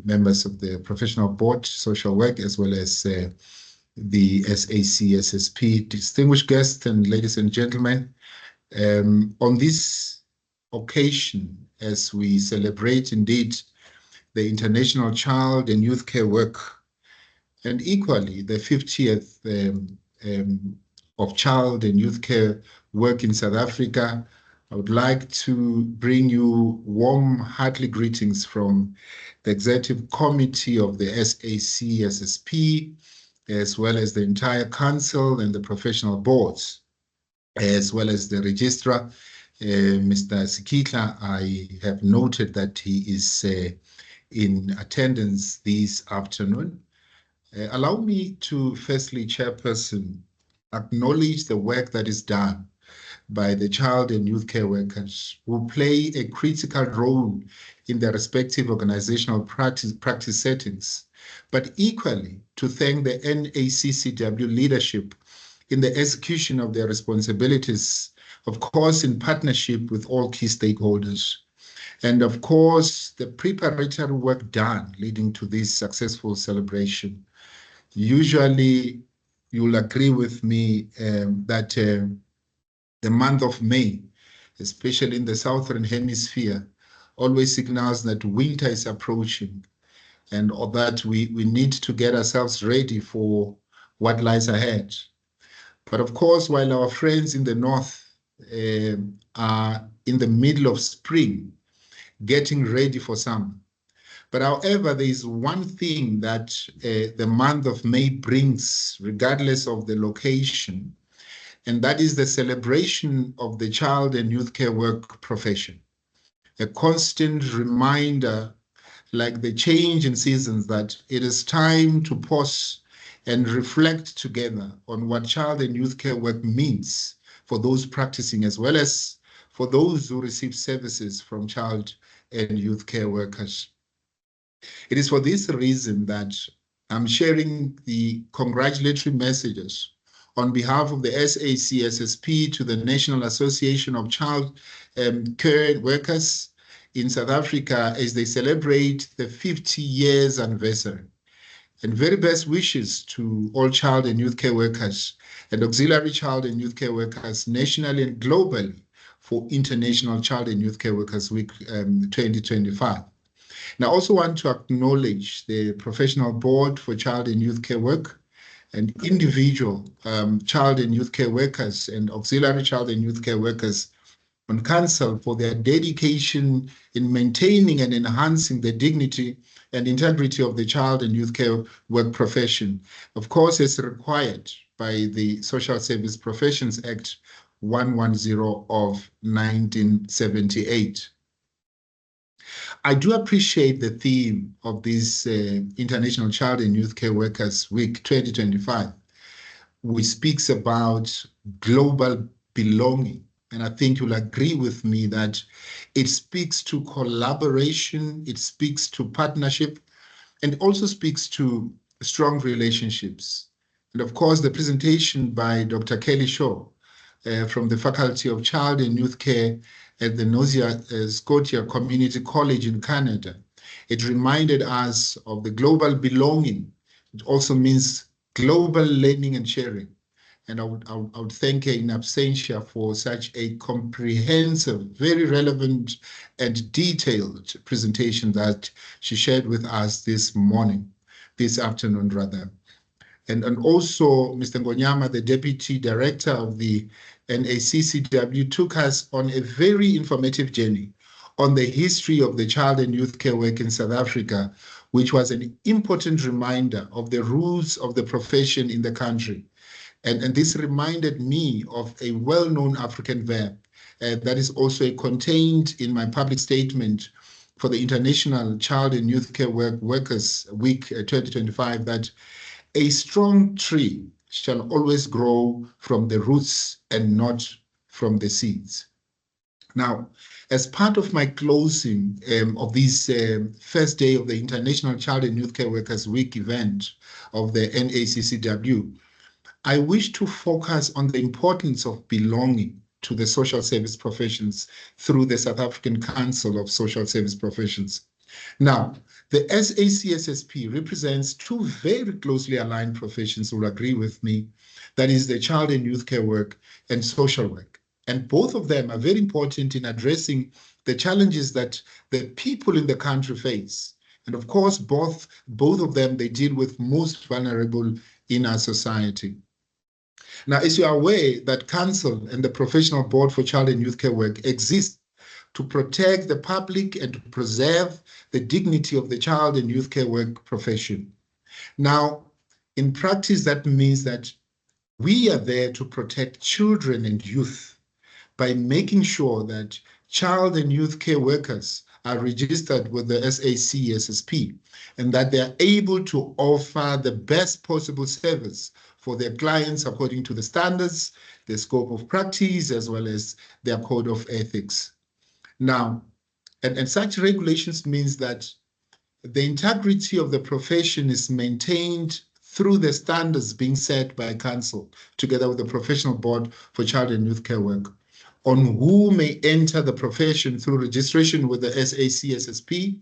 members of the professional board social work, as well as the SACSSP, distinguished guests and ladies and gentlemen. On this occasion, as we celebrate indeed the International Child and Youth Care Work, and equally the 50th of Child and Youth Care Work in South Africa, I would like to bring you warm, heartily greetings from the Executive Committee of the SACSSP, as well as the entire council and the professional boards, as well as the registrar, Mr. Sikitla. I have noted that he is in attendance this afternoon. Allow me to firstly, Chairperson, acknowledge the work that is done by the child and youth care workers who play a critical role in their respective organizational practice settings, but equally to thank the NACCW leadership in the execution of their responsibilities, of course, in partnership with all key stakeholders. And of course, the preparatory work done leading to this successful celebration. Usually, you'll agree with me that the month of May, especially in the Southern Hemisphere, always signals that winter is approaching and that we need to get ourselves ready for what lies ahead. But of course, while our friends in the North are in the middle of spring, getting ready for summer. But however, there is one thing that the month of May brings, regardless of the location, and that is the celebration of the child and youth care work profession. A constant reminder, like the change in seasons, that it is time to pause and reflect together on what child and youth care work means for those practicing, as well as for those who receive services from child and youth care workers. It is for this reason that I'm sharing the congratulatory messages on behalf of the SACSSP to the National Association of Child Care Workers in South Africa as they celebrate the 50 years anniversary. And very best wishes to all child and youth care workers and auxiliary child and youth care workers nationally and globally for International Child and Youth Care Workers Week 2025. And I also want to acknowledge the Professional Board for Child and Youth Care Work and individual child and youth care workers and auxiliary child and youth care workers on council for their dedication in maintaining and enhancing the dignity and integrity of the child and youth care work profession, of course, as required by the Social Service Professions Act 110 of 1978. I do appreciate the theme of this International Child and Youth Care Workers Week 2025, which speaks about global belonging. And I think you'll agree with me that it speaks to collaboration, it speaks to partnership, and also speaks to strong relationships. And of course, the presentation by Dr. Kelly Shaw from the Faculty of Child and Youth Care at the Nova Scotia Community College in Canada, it reminded us of the global belonging. It also means global learning and sharing. And I would thank her in absentia for such a comprehensive, very relevant and detailed presentation that she shared with us this afternoon rather. And also Mr. Nghonyama, the Deputy Director of the NACCW, took us on a very informative journey on the history of the child and youth care work in South Africa, which was an important reminder of the roots of the profession in the country. And this reminded me of a well-known African verb that is also contained in my public statement for the International Child and Youth Care Workers Week 2025, that a strong tree shall always grow from the roots and not from the seeds. Now, as part of my closing of this first day of the International Child and Youth Care Workers Week event of the NACCW, I wish to focus on the importance of belonging to the social service professions through the South African Council of Social Service Professions. Now, the SACSSP represents two very closely aligned professions who will agree with me, that is the child and youth care work and social work. And both of them are very important in addressing the challenges that the people in the country face. And of course, both of them, they deal with most vulnerable in our society. Now, as you are aware, that Council and the Professional Board for Child and Youth Care Work exist to protect the public and to preserve the dignity of the child and youth care work profession. Now, in practice, that means that we are there to protect children and youth by making sure that child and youth care workers are registered with the SACSSP and that they are able to offer the best possible service for their clients according to the standards, the scope of practice, as well as their code of ethics. Now, and such regulations means that the integrity of the profession is maintained through the standards being set by Council, together with the Professional Board for Child and Youth Care Work, on who may enter the profession through registration with the SACSSP,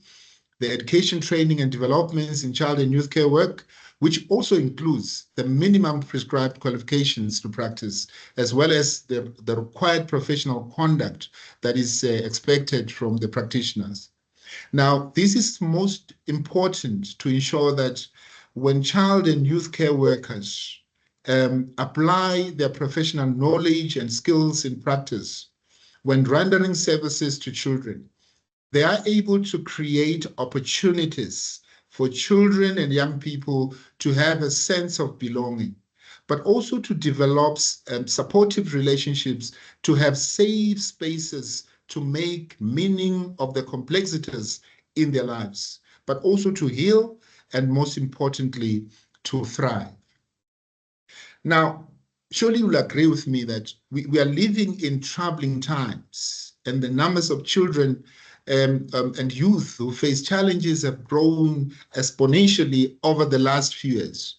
the education, training, and developments in child and youth care work, which also includes the minimum prescribed qualifications to practice, as well as the required professional conduct that is expected from the practitioners. Now, this is most important to ensure that when child and youth care workers apply their professional knowledge and skills in practice, when rendering services to children, they are able to create opportunities for children and young people to have a sense of belonging, but also to develop supportive relationships, to have safe spaces to make meaning of the complexities in their lives, but also to heal and, most importantly, to thrive. Now, surely you will agree with me that we are living in troubling times, and the numbers of children and youth who face challenges have grown exponentially over the last few years.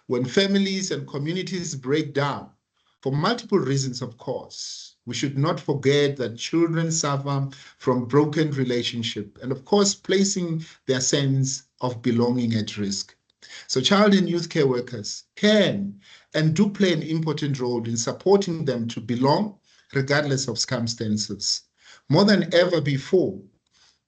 When families and communities break down, for multiple reasons, of course, we should not forget that children suffer from broken relationship and, of course, placing their sense of belonging at risk. So child and youth care workers can and do play an important role in supporting them to belong regardless of circumstances. More than ever before,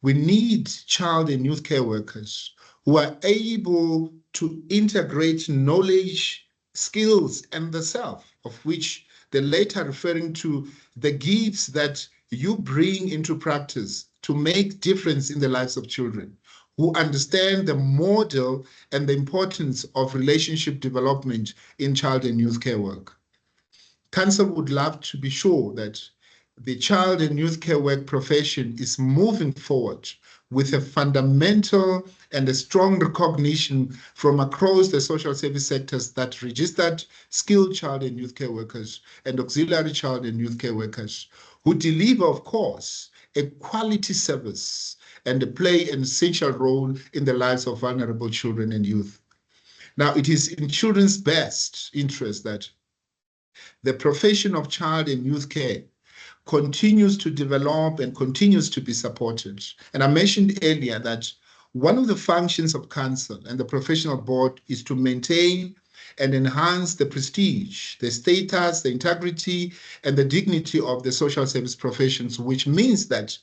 we need child and youth care workers who are able to integrate knowledge, skills, and the self, of which the latter referring to the gifts that you bring into practice to make difference in the lives of children, who understand the model and the importance of relationship development in child and youth care work. Council would love to be sure that the child and youth care work profession is moving forward with a fundamental and a strong recognition from across the social service sectors that registered skilled child and youth care workers and auxiliary child and youth care workers who deliver, of course, a quality service and play an essential role in the lives of vulnerable children and youth. Now, it is in children's best interest that the profession of child and youth care continues to develop and continues to be supported. And I mentioned earlier that one of the functions of council and the professional board is to maintain and enhance the prestige, the status, the integrity, and the dignity of the social service professions, which means that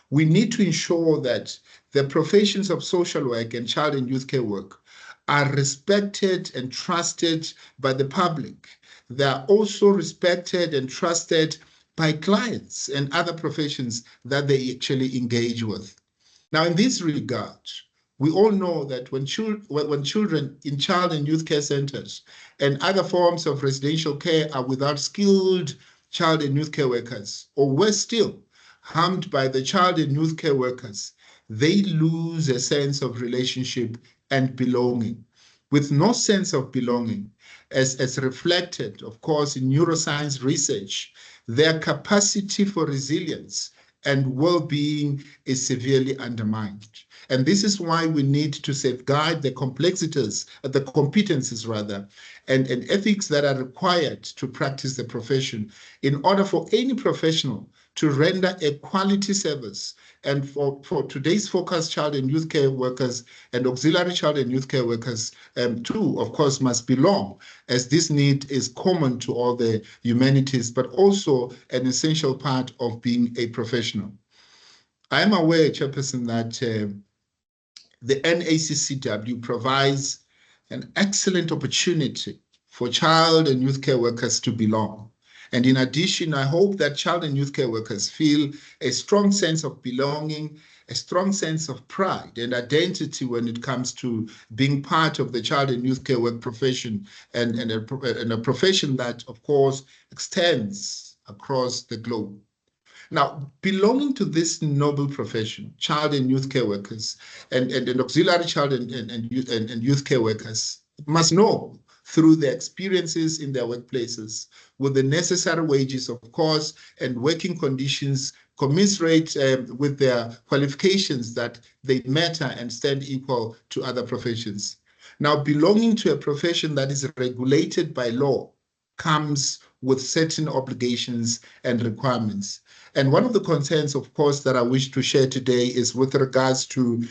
we need to ensure that the professions of social work and child and youth care work are respected and trusted by the public. They are also respected and trusted by clients and other professions that they actually engage with. Now, in this regard, we all know that when children in child and youth care centers and other forms of residential care are without skilled child and youth care workers, or worse still, harmed by the child and youth care workers, they lose a sense of relationship and belonging. With no sense of belonging, as reflected, of course, in neuroscience research, their capacity for resilience and well-being is severely undermined. And this is why we need to safeguard the complexities, the competencies rather, and ethics that are required to practice the profession in order for any professional to render a quality service. And for today's focused child and youth care workers and auxiliary child and youth care workers too, of course, must belong, as this need is common to all the humanities, but also an essential part of being a professional. I am aware, Chairperson, that the NACCW provides an excellent opportunity for child and youth care workers to belong. And in addition, I hope that child and youth care workers feel a strong sense of belonging, a strong sense of pride and identity when it comes to being part of the child and youth care work profession, and a profession that, of course, extends across the globe. Now, belonging to this noble profession, child and youth care workers and auxiliary child and youth care workers must know through their experiences in their workplaces with the necessary wages, of course, and working conditions commensurate with their qualifications, that they matter and stand equal to other professions. Now, belonging to a profession that is regulated by law comes with certain obligations and requirements. And one of the concerns, of course, that I wish to share today is with regards to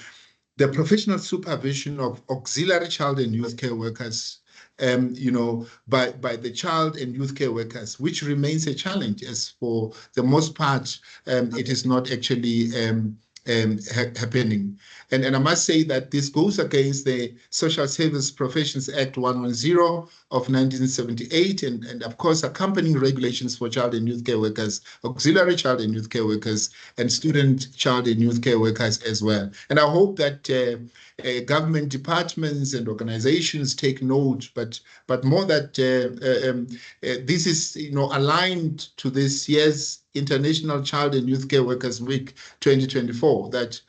the professional supervision of auxiliary child and youth care workers, by the child and youth care workers, which remains a challenge, as for the most part, it is not actually happening. And I must say that this goes against the Social Service Professions Act 110 of 1978, and of course accompanying regulations for child and youth care workers, auxiliary child and youth care workers, and student child and youth care workers as well. And I hope that government departments and organizations take note, but more that this is aligned to this year's International Child and Youth Care Workers Week 2024, that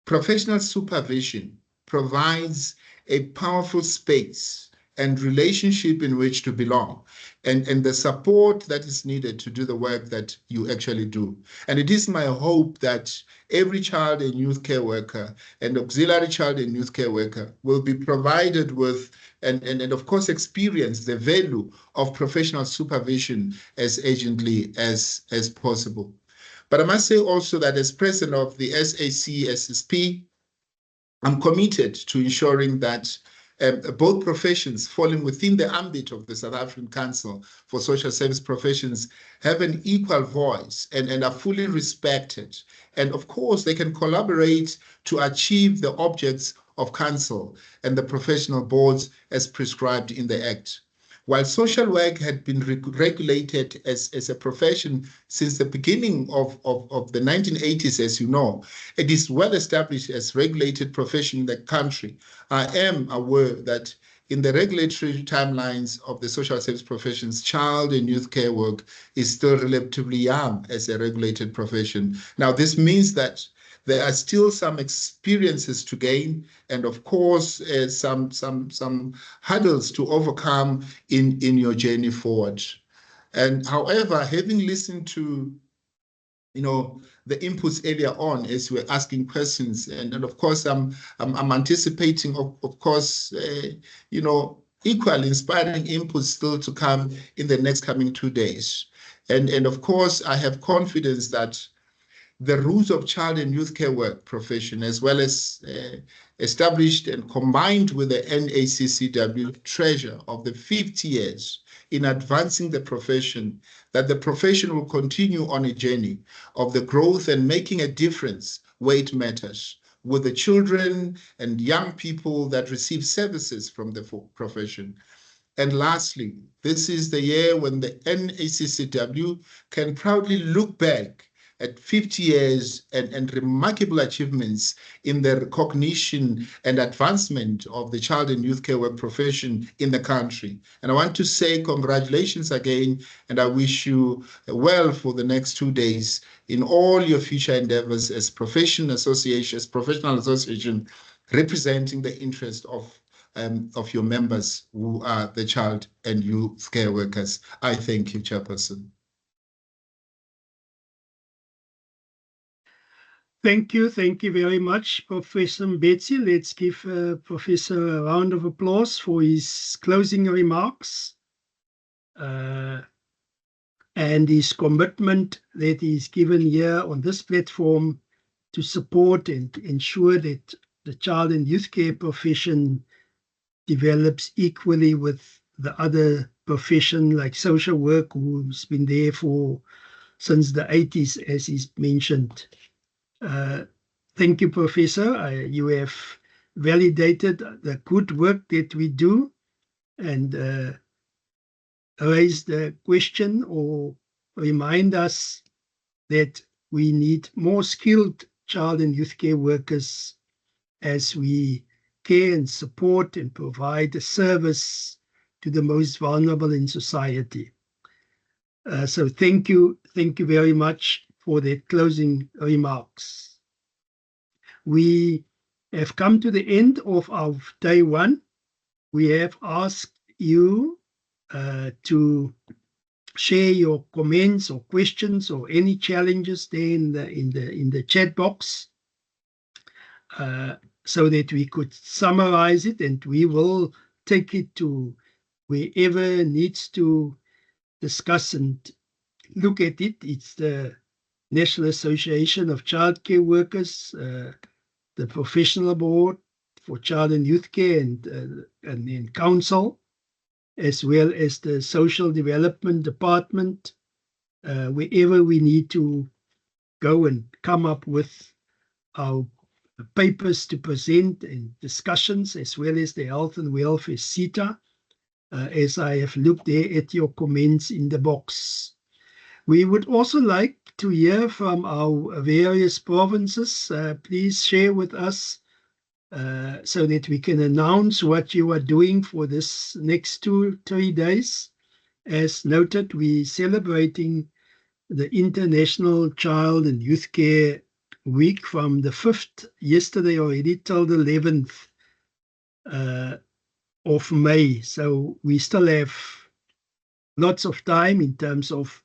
professional supervision provides a powerful space and relationship in which to belong, and the support that is needed to do the work that you actually do. And it is my hope that every child and youth care worker and auxiliary child and youth care worker will be provided with and of course experience the value of professional supervision as urgently as possible. But I must say also that as president of the SACSSP, I'm committed to ensuring that both professions falling within the ambit of the South African Council for Social Service Professions have an equal voice and are fully respected. And of course, they can collaborate to achieve the objects of council and the professional boards as prescribed in the Act. While social work had been regulated as a profession since the beginning of the 1980s, as you know, it is well established as regulated profession in the country. I am aware that in the regulatory timelines of the social service professions, child and youth care work is still relatively young as a regulated profession. Now, this means that there are still some experiences to gain, and of course, some hurdles to overcome in your journey forward. And however, having listened to the inputs earlier on as we're asking questions, and of course, I'm anticipating, of course, equally inspiring inputs still to come in the next coming 2 days. And of course, I have confidence that the rules of child and youth care work profession, as well as established and combined with the NACCW treasure of the 50 years in advancing the profession, that the profession will continue on a journey of the growth and making a difference where it matters, with the children and young people that receive services from the profession. And lastly, this is the year when the NACCW can proudly look back at 50 years and remarkable achievements in the recognition and advancement of the child and youth care work profession in the country. And I want to say congratulations again, and I wish you well for the next 2 days in all your future endeavors as professional association representing the interest of your members who are the child and youth care workers. I thank you, Chairperson. Thank you very much, Professor Mbedzi. Let's give Professor a round of applause for his closing remarks and his commitment that he's given here on this platform to support and ensure that the child and youth care profession develops equally with the other profession like social work, who's been there since the 80s, as he's mentioned. Thank you, Professor. You have validated the good work that we do and raised the question or remind us that we need more skilled child and youth care workers as we care and support and provide a service to the most vulnerable in society. So thank you very much for the closing remarks. We have come to the end of our day one. We have asked you to share your comments or questions or any challenges there in the chat box so that we could summarize it, and we will take it to wherever needs to discuss and look at it. It's the National Association of Childcare Workers, the Professional Board for Child and Youth Care, and then Council, as well as the Social Development Department, wherever we need to go and come up with our papers to present and discussions, as well as the Health and Welfare CETA, as I have looked there at your comments in the box. We would also like to hear from our various provinces. Please share with us so that we can announce what you are doing for this next 2-3 days. As noted, we're celebrating the International Child and Youth Care Week from the 5th, yesterday already, till the 11th of May. So we still have lots of time in terms of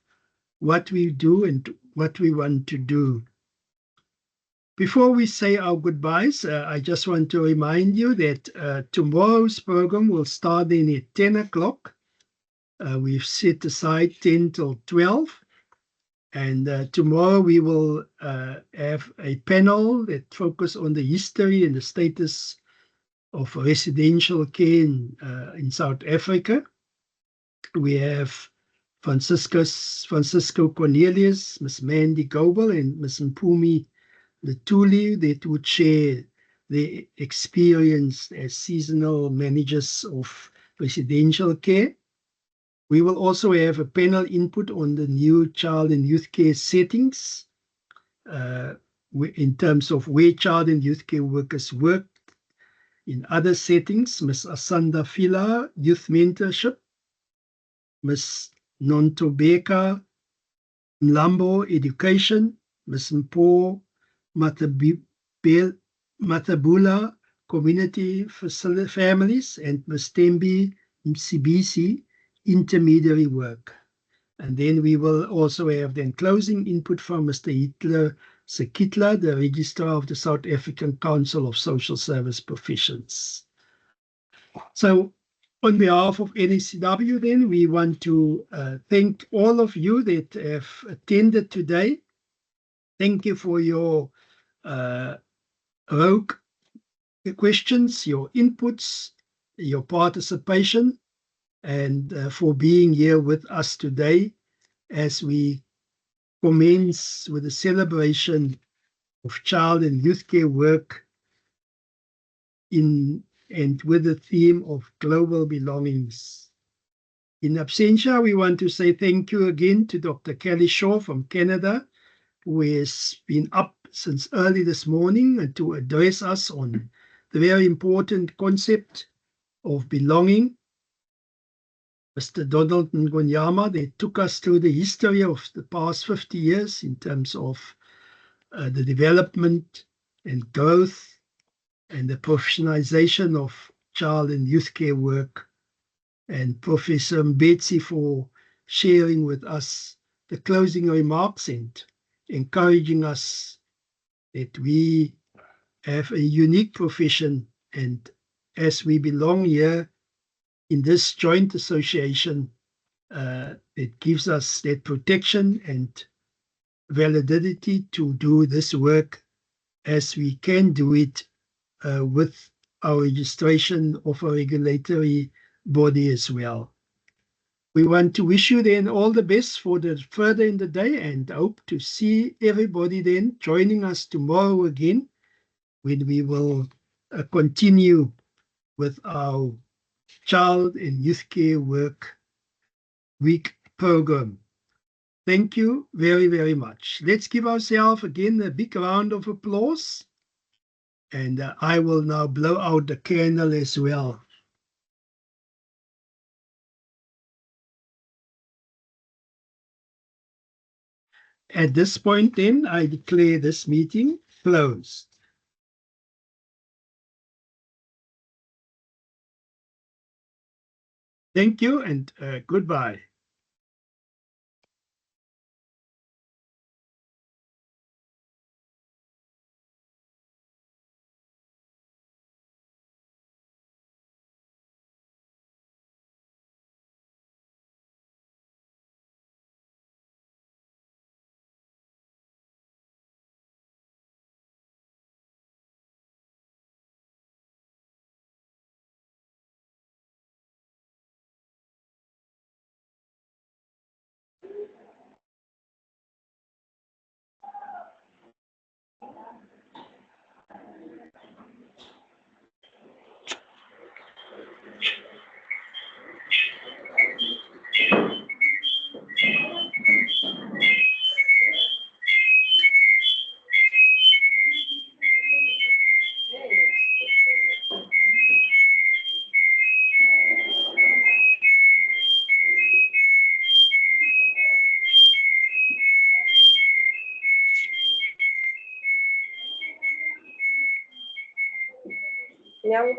what we do and what we want to do. Before we say our goodbyes, I just want to remind you that tomorrow's program will start then at 10 o'clock. We've set aside 10 till 12. And tomorrow we will have a panel that focuses on the history and the status of residential care in South Africa. We have Francisco Cornelius, Ms. Mandy Goebel, and Ms. Mpumi Lutuli that would share their experience as seasonal managers of residential care. We will also have a panel input on the new child and youth care settings in terms of where child and youth care workers work In other settings, Ms. Asanda Fila, Youth Mentorship, Ms. Nontobeka Mlambo, Education, Ms. Mpo Matabula, Community Families, and Ms. Tembi Msibisi, Intermediary Work. And then we will also have then closing input from Mr. Hitler Sekitla, the Registrar of the South African Council of Social Service Professions. So on behalf of NSCW, then, we want to thank all of you that have attended today. Thank you for your rogue questions, your inputs, your participation, and for being here with us today as we commence with the celebration of child and youth care work in and with the theme of global belongings. In absentia, we want to say thank you again to Dr. Kelly Shaw from Canada, who has been up since early this morning and to address us on the very important concept of belonging. Mr. Donald Nghonyama, they took us through the history of the past 50 years in terms of the development and growth and the professionalization of child and youth care work, and Professor Mbedzi for sharing with us the closing remarks and encouraging us that we have a unique profession, and as we belong here in this joint association, it gives us that protection and validity to do this work as we can do it with our registration of a regulatory body as well. We want to wish you then all the best for the further in the day and hope to see everybody then joining us tomorrow again when we will continue with our Child and Youth Care Work Week program. Thank you very, very much. Let's give ourselves again a big round of applause. And I will now blow out the candle as well. At this point then, I declare this meeting closed. Thank you and goodbye. Yeah, we